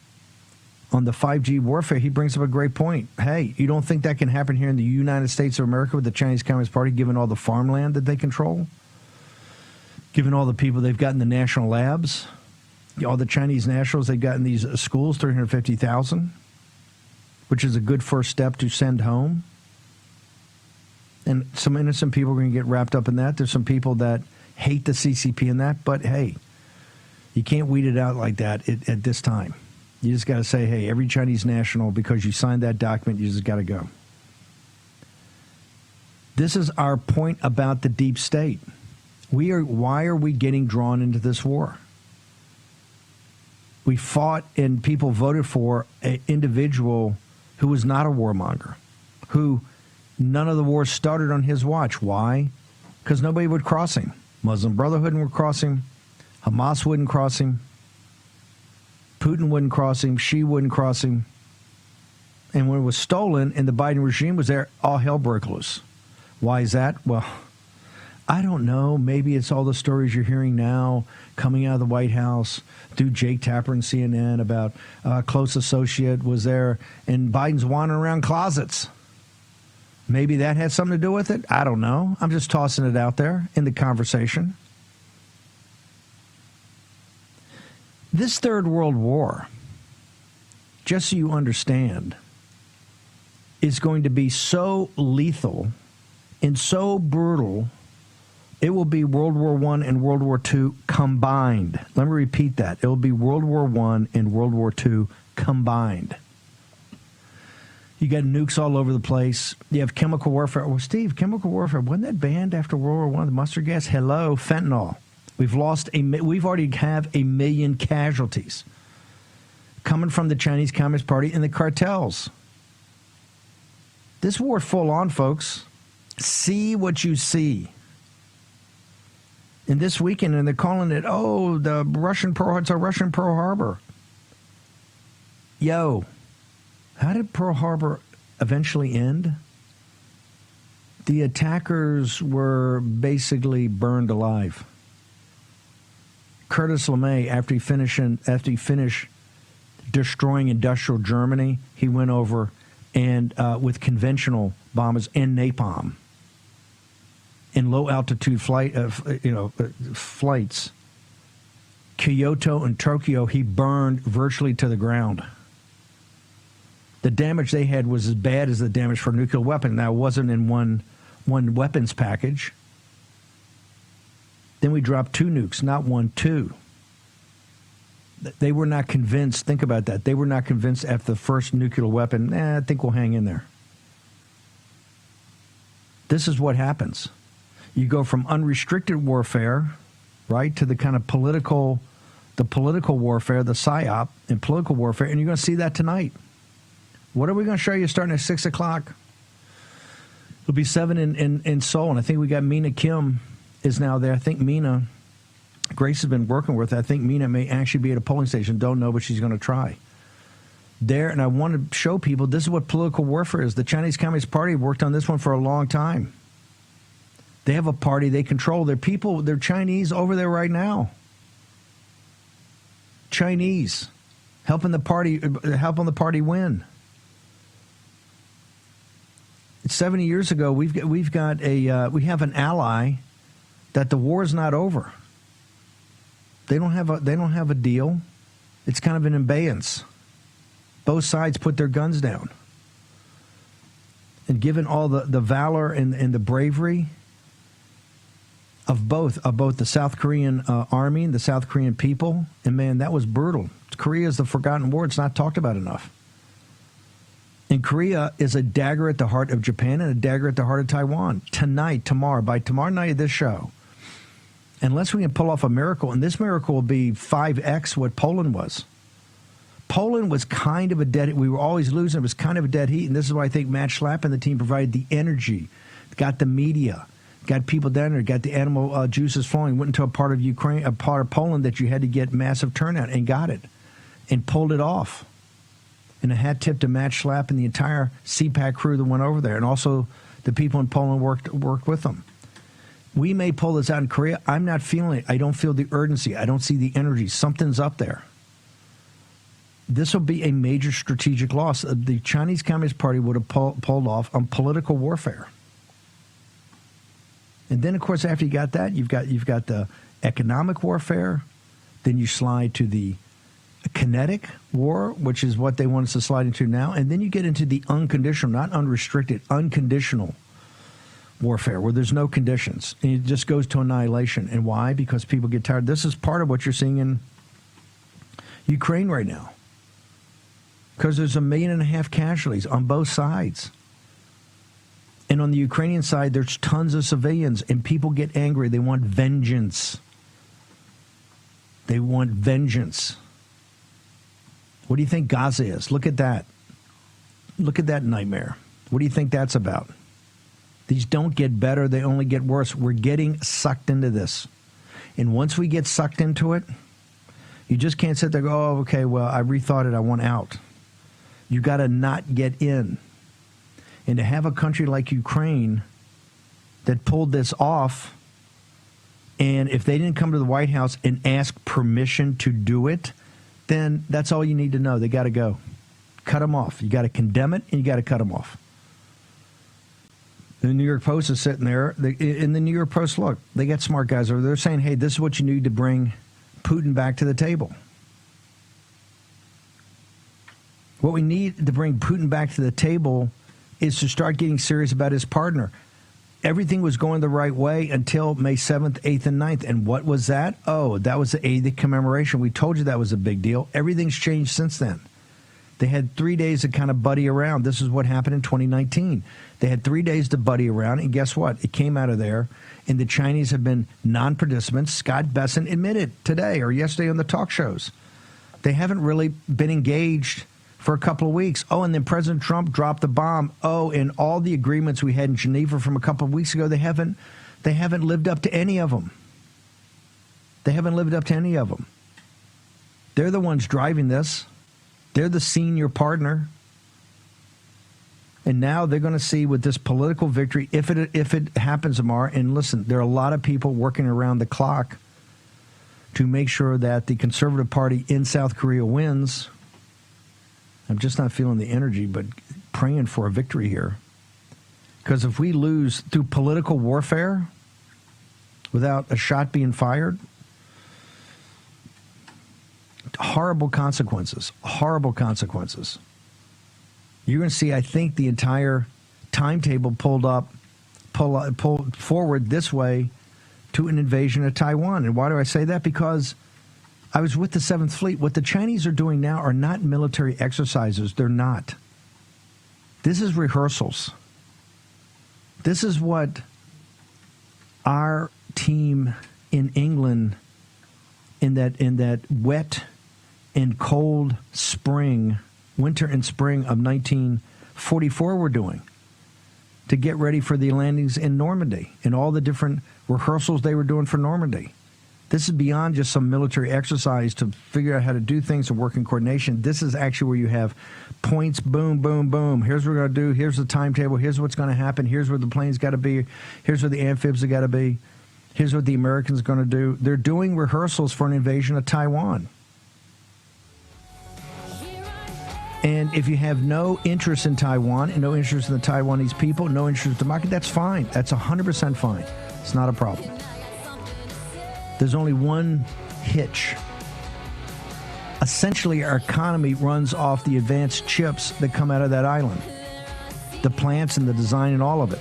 on the 5G warfare. He brings up a great point. Hey, you don't think that can happen here in the United States of America with the Chinese Communist Party, given all the farmland that they control? Given all the people they've got in the national labs? All the Chinese nationals they've got in these schools, 350,000, which is a good first step to send home. And some innocent people are going to get wrapped up in that. There's some people that hate the CCP in that, but hey, you can't weed it out like that at this time. You just got to say, hey, every Chinese national, because you signed that document, you just got to go. This is our point about the deep state. Why are we getting drawn into this war? We fought and people voted for an individual who was not a warmonger, who none of the wars started on his watch. Why? Because nobody would cross him. Muslim Brotherhood would cross him. Hamas wouldn't cross him. Putin wouldn't cross him. Xi wouldn't cross him. And when it was stolen and the Biden regime was there, all hell broke loose. Why is that? Well, I don't know. Maybe it's all the stories you're hearing now coming out of the White House through Jake Tapper and CNN about a close associate was there and Biden's wandering around closets. Maybe that had something to do with it. I don't know. I'm just tossing it out there in the conversation. This Third World War, just so you understand, is going to be so lethal and so brutal, it will be World War I and World War II combined. Let me repeat that. It will be World War I and World War II combined. You got nukes all over the place. You have chemical warfare. Well, Steve, chemical warfare, wasn't that banned after World War I? The mustard gas? Hello, fentanyl. We've already have 1 million casualties coming from the Chinese Communist Party and the cartels. This war full on, folks. See what you see. And this weekend, and they're calling it, the it's a Russian Pearl Harbor. Yo, how did Pearl Harbor eventually end? The attackers were basically burned alive. Curtis LeMay, after he finished destroying industrial Germany, he went over and with conventional bombers and napalm in low altitude flights. Kyoto and Tokyo, he burned virtually to the ground. The damage they had was as bad as the damage for a nuclear weapon. Now, it wasn't in one weapons package. Then we dropped 2 nukes, not 1, 2. They were not convinced. Think about that. They were not convinced after the first nuclear weapon. I think we'll hang in there. This is what happens. You go from unrestricted warfare, right, to the kind of political warfare, the PSYOP and political warfare, and you're going to see that tonight. What are we going to show you starting at 6 o'clock? It'll be 7 in Seoul, and I think we got Mina Kim is now there. I think Mina, Grace has been working with. I think Mina may actually be at a polling station. Don't know, but she's going to try. There, and I want to show people this is what political warfare is. The Chinese Communist Party worked on this one for a long time. They have a party they control. Their people, they're Chinese over there right now. Chinese helping the party win. It's 70 years ago. We have an ally that the war is not over. They don't have a deal. It's kind of an abeyance. Both sides put their guns down. And given all the valor and the bravery of both the South Korean army and the South Korean people, and man, that was brutal. Korea is the forgotten war. It's not talked about enough. And Korea is a dagger at the heart of Japan and a dagger at the heart of Taiwan. By tomorrow night of this show, Unless we can pull off a miracle, and this miracle will be 5x what Poland was. Poland was kind of a dead. We were always losing. It was kind of a dead heat, and this is why I think Matt Schlapp and the team provided the energy, got the media, got people down there, got the animal juices flowing. Went into a part of Ukraine, a part of Poland that you had to get massive turnout, and got it, and pulled it off. And a hat tip to Matt Schlapp and the entire CPAC crew that went over there, and also the people in Poland worked with them. We may pull this out in Korea. I'm not feeling it. I don't feel the urgency. I don't see the energy. Something's up there. This will be a major strategic loss. The Chinese Communist Party would have pulled off on political warfare. And then, of course, after you got that, you've got the economic warfare. Then you slide to the kinetic war, which is what they want us to slide into now. And then you get into the unconditional, not unrestricted, unconditional warfare, where there's no conditions. And it just goes to annihilation. And why? Because people get tired. This is part of what you're seeing in Ukraine right now. Because there's 1.5 million casualties on both sides. And on the Ukrainian side, there's tons of civilians, and people get angry. They want vengeance. They want vengeance. What do you think Gaza is? Look at that. Look at that nightmare. What do you think that's about? These don't get better. They only get worse. We're getting sucked into this. And once we get sucked into it, you just can't sit there and go, oh, okay, well, I rethought it. I want out. You got to not get in. And to have a country like Ukraine that pulled this off, and if they didn't come to the White House and ask permission to do it, then that's all you need to know. They got to go. Cut them off. You got to condemn it, and you got to cut them off. The New York Post is sitting there. In the New York Post, look, they got smart guys over there. They're saying, hey, this is what you need to bring Putin back to the table. What we need to bring Putin back to the table is to start getting serious about his partner. Everything was going the right way until May 7th, 8th, and 9th. And what was that? Oh, that was the 80th commemoration. We told you that was a big deal. Everything's changed since then. They had 3 days to kind of buddy around. This is what happened in 2019. They had 3 days to buddy around, and guess what? It came out of there, and the Chinese have been non-participants. Scott Besson admitted today or yesterday on the talk shows. They haven't really been engaged for a couple of weeks. Oh, and then President Trump dropped the bomb. Oh, and all the agreements we had in Geneva from a couple of weeks ago, they haven't lived up to any of them. They haven't lived up to any of them. They're the ones driving this. They're the senior partner. And now they're going to see with this political victory, if it happens tomorrow, and listen, there are a lot of people working around the clock to make sure that the Conservative Party in South Korea wins. I'm just not feeling the energy, but praying for a victory here. Because if we lose through political warfare without a shot being fired, horrible consequences. Horrible consequences. You're going to see, I think, the entire timetable pulled forward this way to an invasion of Taiwan. And why do I say that? Because I was with the 7th Fleet. What the Chinese are doing now are not military exercises. They're not. This is rehearsals. This is what our team in England in that wet and cold spring, winter and spring of 1944 were doing to get ready for the landings in Normandy and all the different rehearsals they were doing for Normandy. This is beyond just some military exercise to figure out how to do things and work in coordination. This is actually where you have points, boom, boom, boom. Here's what we're going to do. Here's the timetable. Here's what's going to happen. Here's where the planes got to be. Here's where the amphibs have got to be. Here's what the Americans are going to do. They're doing rehearsals for an invasion of Taiwan. And if you have no interest in Taiwan and no interest in the Taiwanese people, no interest in the market, that's fine. That's 100% fine. It's not a problem. There's only one hitch. Essentially, our economy runs off the advanced chips that come out of that island. The plants and the design and all of it.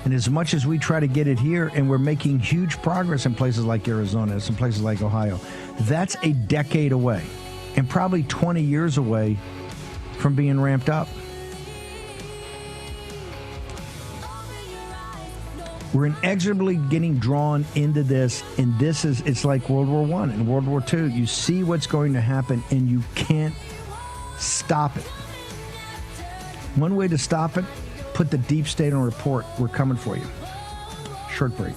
And as much as we try to get it here, and we're making huge progress in places like Arizona and some places like Ohio, that's a decade away and probably 20 years away from being ramped up. We're inexorably getting drawn into this, and it's like World War I and World War II. You see what's going to happen, and you can't stop it. One way to stop it, put the deep state on report. We're coming for you. Short break.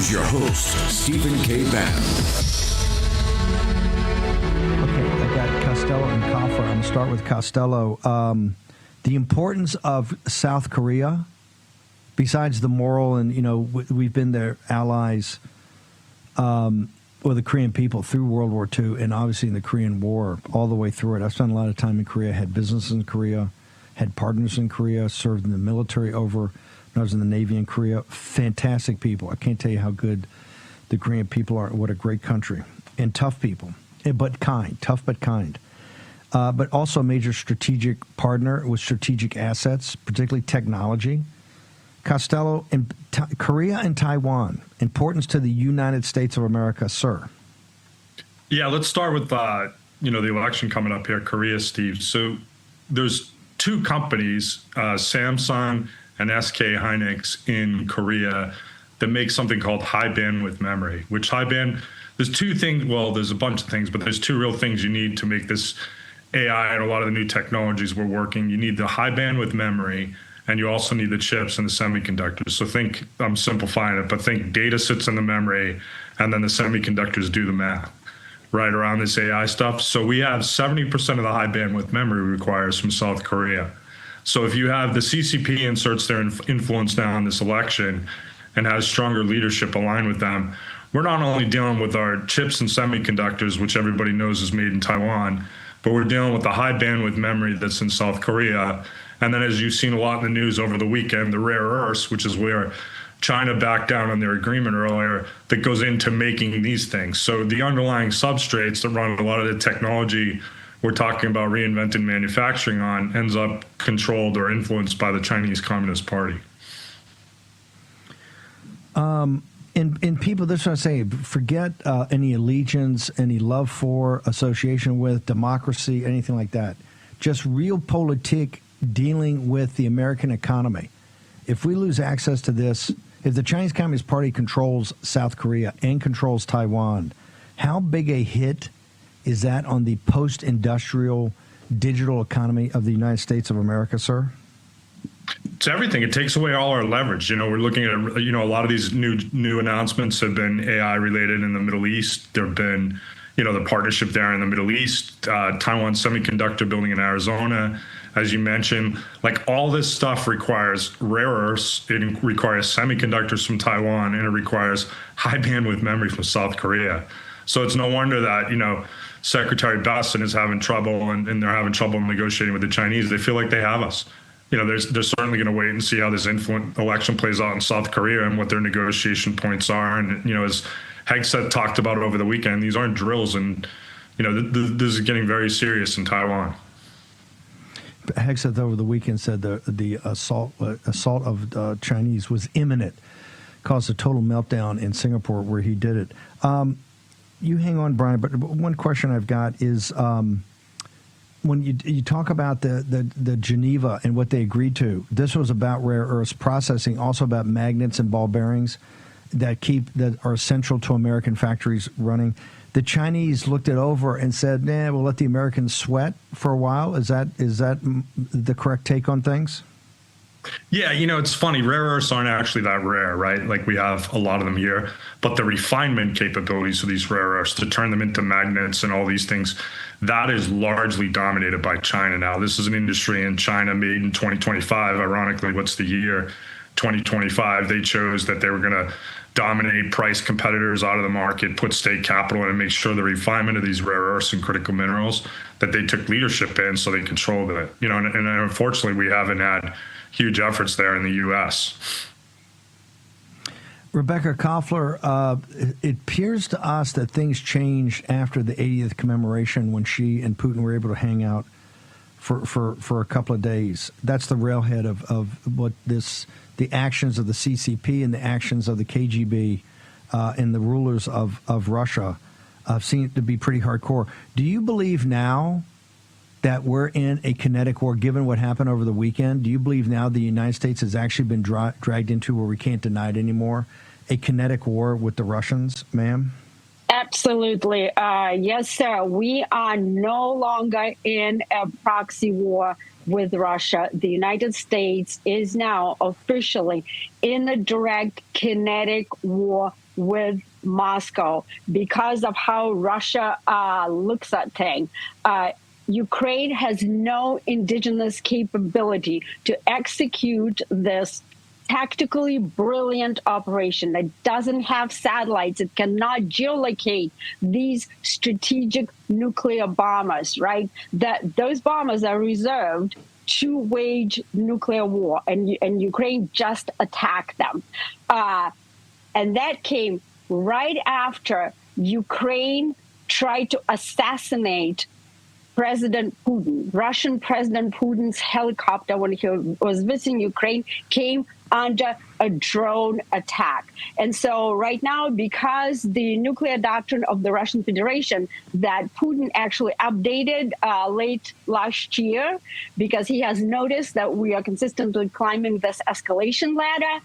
Here's your host, Stephen K. Bannon. Okay, I got Costello and Coffer. I'm going to start with Costello. The importance of South Korea, besides the moral, and, we've been their allies, or the Korean people through World War II, and obviously in the Korean War, all the way through it. I've spent a lot of time in Korea, had business in Korea, had partners in Korea, served in the military over when I was in the Navy in Korea. Fantastic people. I can't tell you how good the Korean people are. What a great country. And tough people, but kind. Tough but kind. But also a major strategic partner with strategic assets, particularly technology. Costello, in Korea and Taiwan, importance to the United States of America, sir. Yeah, let's start with the election coming up here, Korea, Steve. So there's two companies, Samsung and SK Hynix in Korea, that make something called high bandwidth memory, which there's two things, well, there's a bunch of things, but there's two real things you need to make this AI and a lot of the new technologies we're working. You need the high bandwidth memory, and you also need the chips and the semiconductors. So I'm simplifying it, but think data sits in the memory, and then the semiconductors do the math, right, around this AI stuff. So we have 70% of the high bandwidth memory requires from South Korea. So if you have the CCP inserts their influence now in this election and has stronger leadership aligned with them, we're not only dealing with our chips and semiconductors, which everybody knows is made in Taiwan, but we're dealing with the high bandwidth memory that's in South Korea. And then, as you've seen a lot in the news over the weekend, the rare earths, which is where China backed down on their agreement earlier, that goes into making these things. So the underlying substrates that run a lot of the technology we're talking about reinventing manufacturing on ends up controlled or influenced by the Chinese Communist Party. In people, this is what I say, forget any allegiance, any love for, association with, democracy, anything like that. Just realpolitik dealing with the American economy. If we lose access to this, if the Chinese Communist Party controls South Korea and controls Taiwan, how big a hit is that on the post-industrial digital economy of the United States of America, sir? It's everything. It takes away all our leverage. We're looking at, a lot of these new announcements have been AI related in the Middle East. There have been, the partnership there in the Middle East, Taiwan Semiconductor building in Arizona, as you mentioned. Like, all this stuff requires rare earths, it requires semiconductors from Taiwan, and it requires high bandwidth memory from South Korea. So it's no wonder that, Secretary Besson is having trouble and they're having trouble negotiating with the Chinese. They feel like they have us. They're certainly going to wait and see how this election plays out in South Korea and what their negotiation points are. And, as Hegseth talked about over the weekend, these aren't drills. And, this is getting very serious in Taiwan. Hegseth over the weekend said the assault of Chinese was imminent, caused a total meltdown in Singapore where he did it. You hang on, Brian, but one question I've got is when you talk about the Geneva and what they agreed to, this was about rare earths processing, also about magnets and ball bearings that are essential to American factories running. The Chinese looked it over and said, "Nah, we'll let the Americans sweat for a while." Is that the correct take on things? Yeah, it's funny. Rare earths aren't actually that rare, right? Like, we have a lot of them here, but the refinement capabilities of these rare earths to turn them into magnets and all these things, that is largely dominated by China now. This is an industry in China made in 2025. Ironically, what's the year? 2025. They chose that they were going to dominate, price competitors out of the market, put state capital in, and make sure the refinement of these rare earths and critical minerals, that they took leadership in, so they controlled it. And unfortunately, we haven't had huge efforts there in the U.S. Rebecca Koffler, it appears to us that things changed after the 80th commemoration when she and Putin were able to hang out for a couple of days. That's the railhead of what the actions of the CCP and the actions of the KGB and the rulers of Russia seem to be pretty hardcore. Do you believe now that we're in a kinetic war, given what happened over the weekend? Do you believe now the United States has actually been dragged into, where we can't deny it anymore, a kinetic war with the Russians, ma'am? Absolutely. Yes, sir. We are no longer in a proxy war with Russia. The United States is now officially in a direct kinetic war with Moscow because of how Russia looks at things. Ukraine has no indigenous capability to execute this tactically brilliant operation that doesn't have satellites. It cannot geolocate these strategic nuclear bombers, right? Those bombers are reserved to wage nuclear war, and Ukraine just attacked them. And that came right after Ukraine tried to assassinate President Putin. Russian President Putin's helicopter, when he was visiting Ukraine, came under a drone attack. And so right now, because the nuclear doctrine of the Russian Federation that Putin actually updated late last year, because he has noticed that we are consistently climbing this escalation ladder,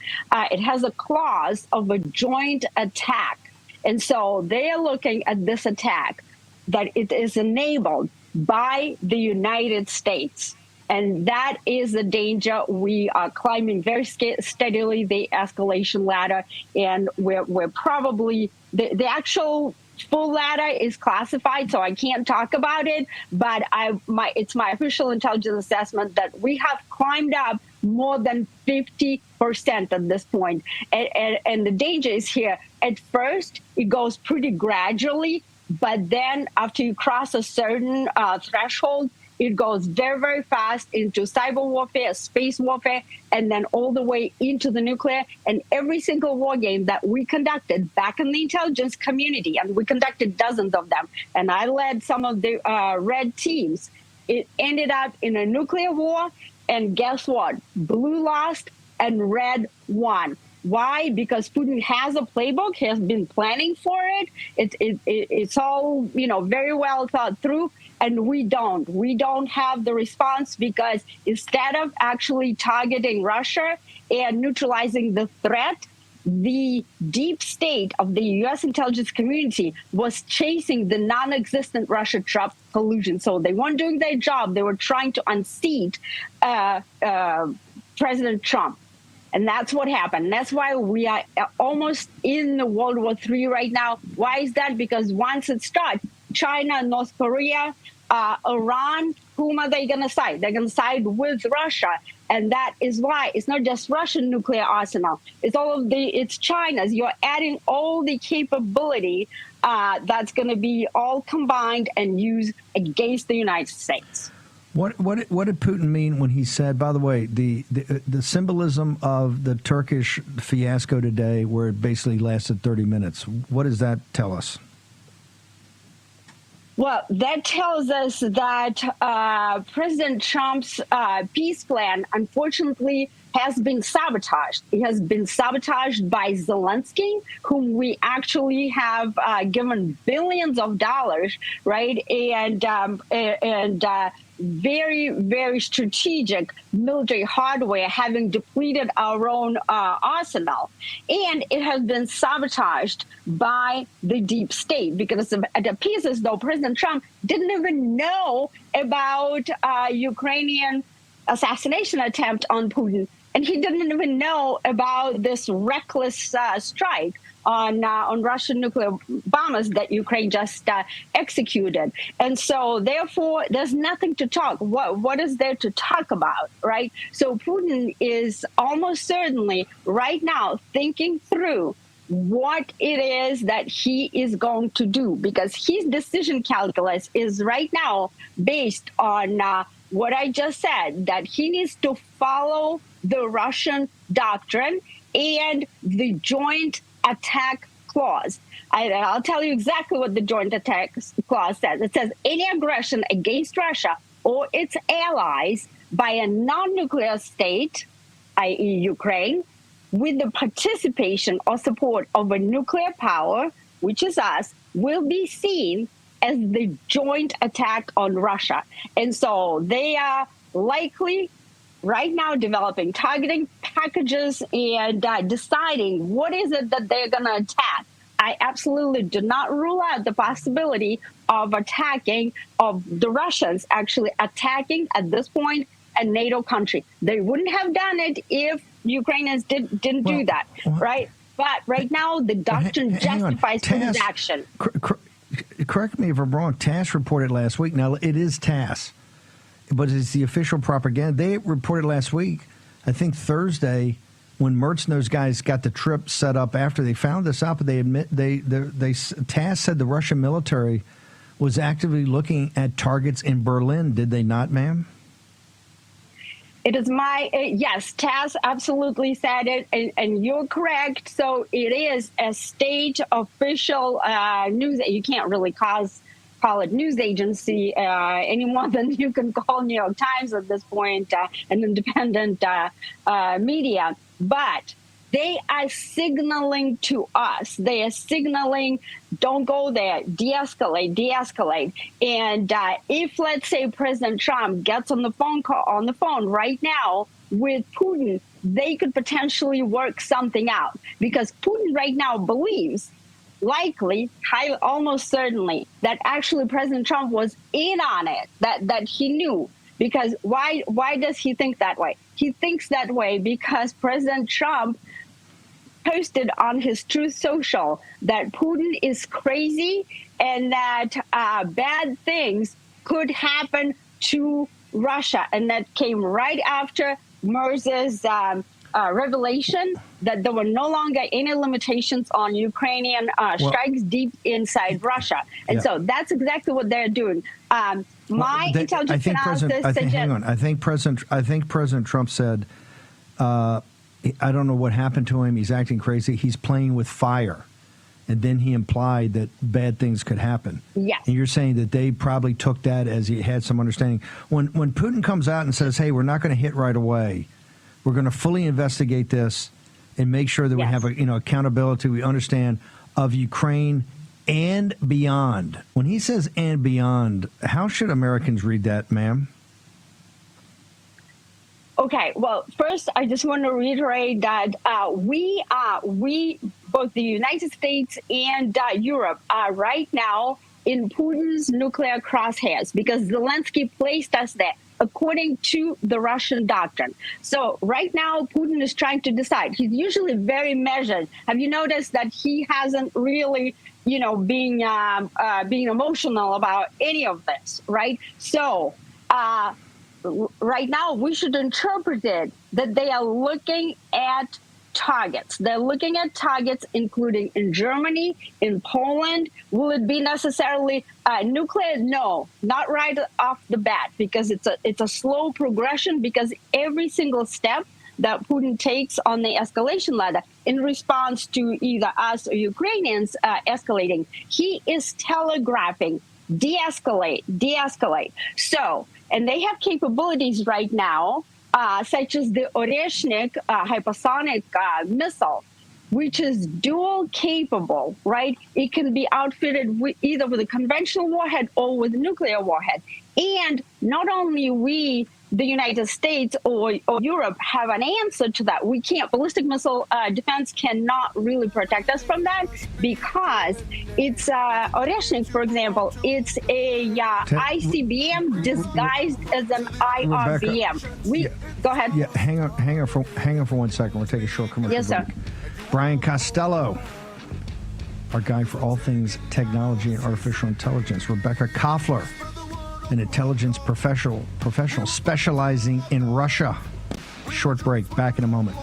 it has a clause of a joint attack. And so they are looking at this attack that it is enabled by the United States. And that is the danger. We are climbing very steadily the escalation ladder, and we're probably, the actual full ladder is classified, so I can't talk about it, but it's my official intelligence assessment that we have climbed up more than 50% at this point. And the danger is here. At first, it goes pretty gradually, but then after you cross a certain threshold, it goes very, very fast into cyber warfare, space warfare, and then all the way into the nuclear. And every single war game that we conducted back in the intelligence community, and we conducted dozens of them, and I led some of the red teams, it ended up in a nuclear war. And guess what? Blue lost and red won. Why? Because Putin has a playbook, he has been planning for it. It's all, very well thought through. And we don't have the response, because instead of actually targeting Russia and neutralizing the threat, the deep state of the U.S. intelligence community was chasing the non-existent Russia-Trump collusion. So they weren't doing their job. They were trying to unseat President Trump. And that's what happened. That's why we are almost in the World War III right now. Why is that? Because once it starts, China, North Korea, Iran, whom are they going to side? They're going to side with Russia. And that is why it's not just Russian nuclear arsenal. It's China's. You're adding all the capability that's going to be all combined and used against the United States. What did Putin mean when he said, by the way, the symbolism of the Turkish fiasco today, where it basically lasted 30 minutes? What does that tell us? Well, that tells us that President Trump's peace plan, unfortunately, has been sabotaged. It has been sabotaged by Zelensky, whom we actually have given billions of dollars, right? And very, very strategic military hardware, having depleted our own arsenal. And it has been sabotaged by the deep state, because it appears as though President Trump didn't even know about Ukrainian assassination attempt on Putin. And he didn't even know about this reckless strike on Russian nuclear bombers that Ukraine just executed. And so, therefore, there's nothing to talk. What is there to talk about, right? So Putin is almost certainly right now thinking through what it is that he is going to do, because his decision calculus is right now based on what I just said, that he needs to follow the Russian doctrine and the joint attack clause. I'll tell you exactly what the joint attack clause says. It says any aggression against Russia or its allies by a non-nuclear state, i.e. Ukraine, with the participation or support of a nuclear power, which is us, will be seen as the joint attack on Russia. And so they are likely right now developing targeting packages and deciding what is it that they're going to attack. I absolutely do not rule out the possibility of the Russians actually attacking at this point a NATO country. They wouldn't have done it if Ukrainians didn't do that, right? But right now, the doctrine justifies Putin's action. Correct me if I'm wrong. TASS reported last week. Now, it is TASS, but it's the official propaganda. They reported last week, I think Thursday, when Mertz and those guys got the trip set up after they found this out, but TASS said the Russian military was actively looking at targets in Berlin. Did they not, ma'am? It is yes, TASS absolutely said it, and you're correct. So it is a state official news. You can't really call it news agency any more than you can call New York Times at this point, an independent media. But they are signaling to us. They are signaling, don't go there, de-escalate, de-escalate. And if, let's say, President Trump gets on the phone right now with Putin, they could potentially work something out. Because Putin right now believes, likely, almost certainly, that actually President Trump was in on it, that he knew. Because why does he think that way? He thinks that way because President Trump posted on his Truth Social that Putin is crazy and that bad things could happen to Russia. And that came right after Merz's revelation that there were no longer any limitations on Ukrainian strikes deep inside Russia. And so that's exactly what they're doing. My intelligence analysis suggests... Hang on. I think President Trump said, I don't know what happened to him. He's acting crazy. He's playing with fire. And then he implied that bad things could happen. Yes. And you're saying that they probably took that as he had some understanding. When Putin comes out and says, hey, we're not going to hit right away, we're going to fully investigate this and make sure that we have accountability, we understand, of Ukraine and beyond. When he says and beyond, how should Americans read that, ma'am? Okay, well, first, I just want to reiterate that we, both the United States and Europe, are right now in Putin's nuclear crosshairs because Zelensky placed us there according to the Russian doctrine. So right now, Putin is trying to decide. He's usually very measured. Have you noticed that he hasn't really, being emotional about any of this, right? So, right now, we should interpret it that they are looking at targets. They're looking at targets, including in Germany, in Poland. Will it be necessarily nuclear? No, not right off the bat, because it's a slow progression, because every single step that Putin takes on the escalation ladder in response to either us or Ukrainians escalating, he is telegraphing, de-escalate. So, and they have capabilities right now, such as the Oreshnik hypersonic missile, which is dual capable, right? It can be outfitted with either with a conventional warhead or with a nuclear warhead. And not only we, the United States or Europe, have an answer to that. We can't. Ballistic missile defense cannot really protect us from that, because it's Oreshnik, for example. It's a ICBM disguised as an IRBM. Go ahead. Yeah, hang on for 1 second. We'll take a short commercial break. Yes, sir. Brian Costello, our guy for all things technology and artificial intelligence. Rebecca Koffler, an intelligence professional specializing in Russia. Short break. Back in a moment.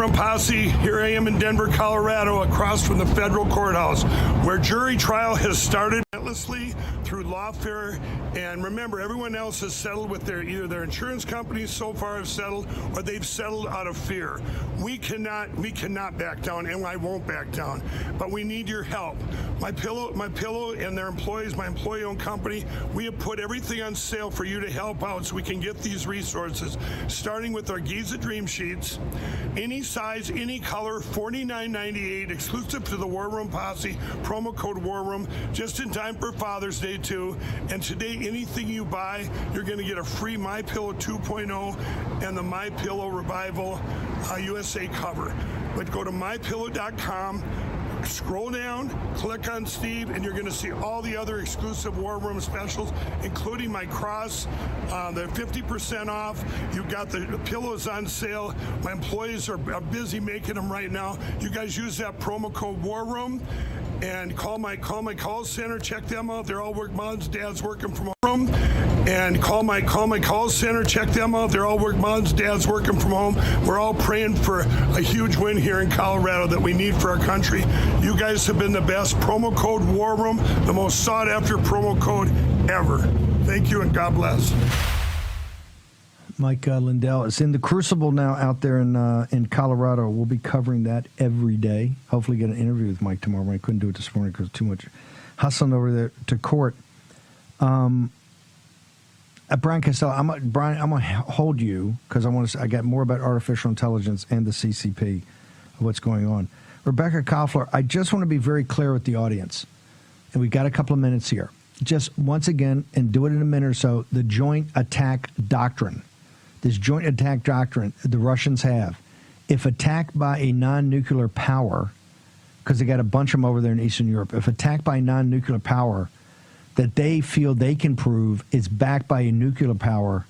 Room Posse. Here I am in Denver, Colorado, across from the federal courthouse, where jury trial has started relentlessly through lawfare. And remember, everyone else has settled with either their insurance companies so far have settled, or they've settled out of fear. We cannot back down, and I won't back down. But we need your help. My Pillow and their employees, my employee-owned company, we have put everything on sale for you to help out so we can get these resources, starting with our Giza Dream Sheets, any size, any color, $49.98, exclusive to the War Room Posse, promo code War Room, just in time for Father's Day too. And today, anything you buy, you're going to get a free My Pillow 2.0 and the My Pillow Revival USA cover. But go to mypillow.com. Scroll down, click on Steve, and you're going to see all the other exclusive War Room specials, including my cross. They're 50% off. You've got the pillows on sale. My employees are busy making them right now. You guys use that promo code War Room and call my call center. Check them out. They're all moms, dads working from home. And call my call center. Check them out. They're all moms, dads working from home. We're all praying for a huge win here in Colorado that we need for our country. You guys have been the best. Promo code War Room, the most sought after promo code ever. Thank you and God bless. Mike Lindell is in the crucible now out there in Colorado. We'll be covering that every day. Hopefully get an interview with Mike tomorrow. I couldn't do it this morning because too much hustling over there to court. Brian Costello, I'm going to hold you because I got more about artificial intelligence and the CCP, what's going on. Rebecca Koffler, I just want to be very clear with the audience, and we got a couple of minutes here. Just once again, and do it in a minute or so, the joint attack doctrine. This joint attack doctrine the Russians have. If attacked by a non-nuclear power, because they got a bunch of them over there in Eastern Europe, if attacked by a non-nuclear power that they feel they can prove is backed by a nuclear power,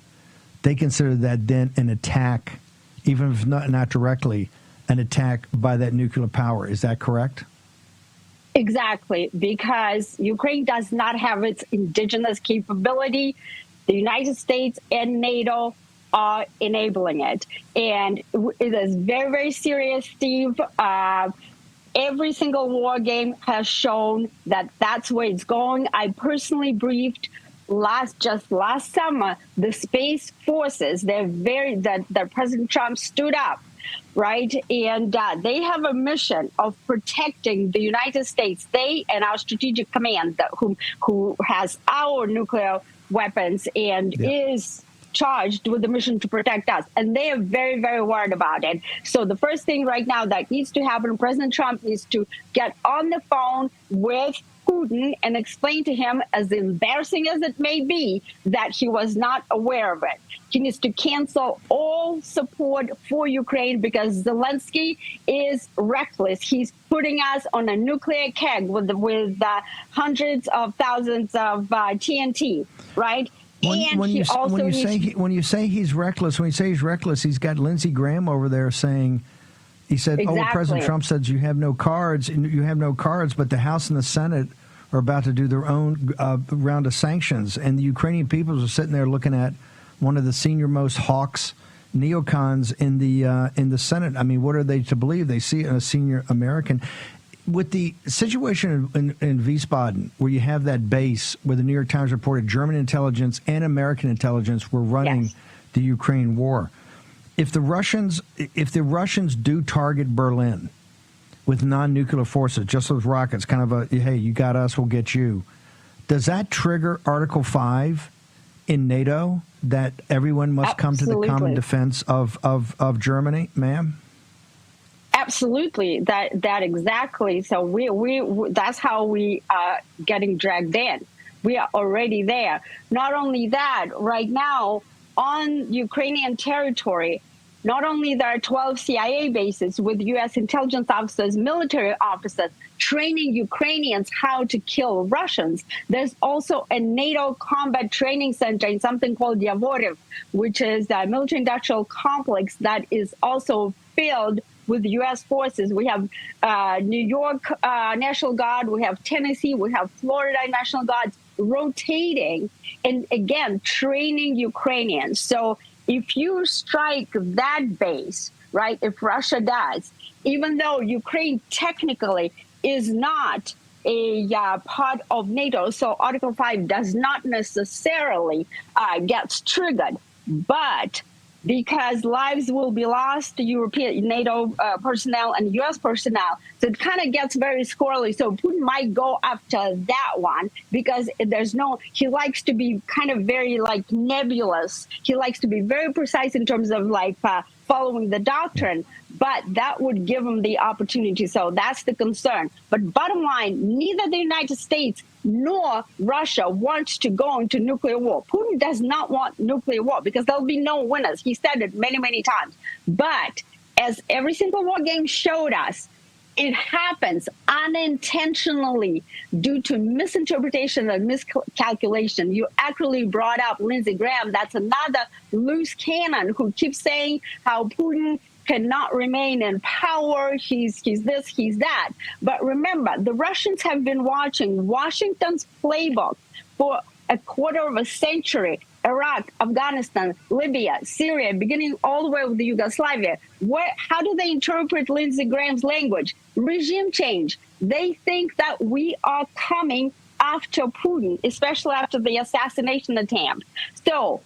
they consider that then an attack, even if not directly, an attack by that nuclear power. Is that correct? Exactly, because Ukraine does not have its indigenous capability. The United States and NATO are enabling it. And it is very, very serious, Steve. Every single war game has shown that that's where it's going. I personally briefed just last summer the Space Forces. That President Trump stood up, right? And they have a mission of protecting the United States. They and our strategic command, who has our nuclear weapons and is charged with the mission to protect us. And they are very, very worried about it. So the first thing right now that needs to happen, President Trump needs to get on the phone with Putin and explain to him, as embarrassing as it may be, that he was not aware of it. He needs to cancel all support for Ukraine because Zelensky is reckless. He's putting us on a nuclear keg with hundreds of thousands of TNT, right? When you say he's reckless, he's got Lindsey Graham over there saying, he said, exactly. President Trump says you have no cards, but the House and the Senate are about to do their own round of sanctions, and the Ukrainian peoples are sitting there looking at one of the senior-most hawks, neocons in the Senate. I mean, what are they to believe? They see a senior American. With the situation in Wiesbaden, where you have that base where the New York Times reported German intelligence and American intelligence were running the Ukraine war, if the Russians do target Berlin with non-nuclear forces, just with rockets, kind of a, hey, you got us, we'll get you, does that trigger Article 5 in NATO that everyone must come to the common defense of Germany, ma'am? Absolutely, that exactly. So we that's how we are getting dragged in. We are already there. Not only that, right now on Ukrainian territory, not only there are 12 CIA bases with U.S. intelligence officers, military officers training Ukrainians how to kill Russians. There's also a NATO combat training center in something called WWIII, which is a military-industrial complex that is also filled with U.S. forces. We have New York National Guard, we have Tennessee, we have Florida National Guards rotating and, again, training Ukrainians. So if you strike that base, right? If Russia does, even though Ukraine technically is not a part of NATO, so Article 5 does not necessarily get triggered, but because lives will be lost to European NATO personnel and U.S. personnel, so it kind of gets very squirrely. So Putin might go after that one because he likes to be kind of very like nebulous. He likes to be very precise in terms of like following the doctrine, but that would give him the opportunity. So that's the concern. But bottom line, neither the United States nor Russia wants to go into nuclear war. Putin does not want nuclear war because there'll be no winners. He said it many, many times. But as every single war game showed us, it happens unintentionally due to misinterpretation and miscalculation. You actually brought up Lindsey Graham. That's another loose cannon who keeps saying how Putin cannot remain in power. He's this, he's that. But remember, the Russians have been watching Washington's playbook for a quarter of a century. Iraq, Afghanistan, Libya, Syria, beginning all the way with Yugoslavia. How do they interpret Lindsey Graham's language? Regime change. They think that we are coming after Putin, especially after the assassination attempt. So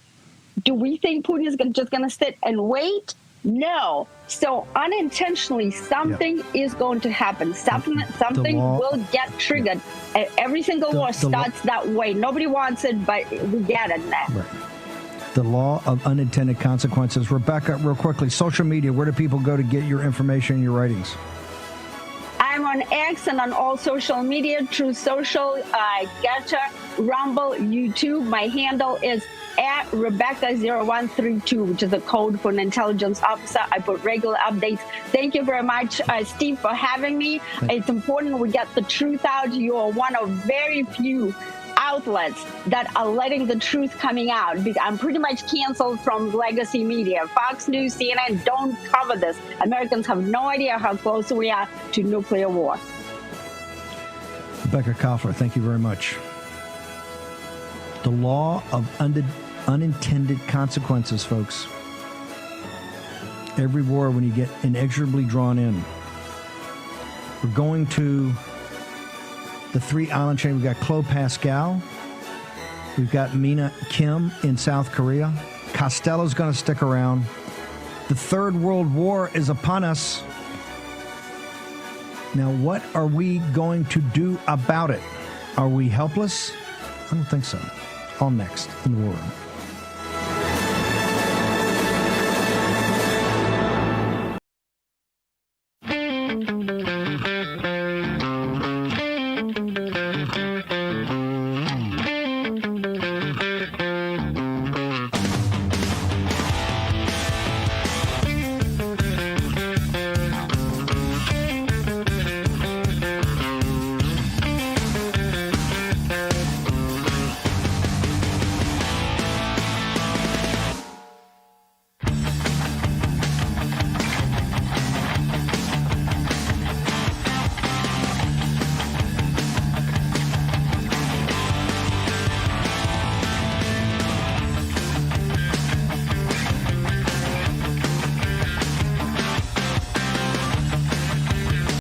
do we think Putin is just going to sit and wait? No. So unintentionally, something is going to happen. Something will get triggered. Every single war starts that way. Nobody wants it, but we get it now. Right. The law of unintended consequences. Rebecca, real quickly, social media, where do people go to get your information and your writings? I'm on X and on all social media, Truth Social, Getter, Rumble, YouTube. My handle is at Rebecca0132, which is the code for an intelligence officer. I put regular updates. Thank you very much, Steve, for having me. It's important we get the truth out. You are one of very few outlets that are letting the truth coming out. I'm pretty much canceled from legacy media. Fox News, CNN don't cover this. Americans have no idea how close we are to nuclear war. Rebecca Koffler, thank you very much. The law of unintended consequences, folks. Every war, when you get inexorably drawn in. We're going to the 3-island chain. We've got Chloe Pascal. We've got Mina Kim in South Korea. Costello's going to stick around. The Third World War is upon us. Now, what are we going to do about it? Are we helpless? I don't think so. All next in the War Room.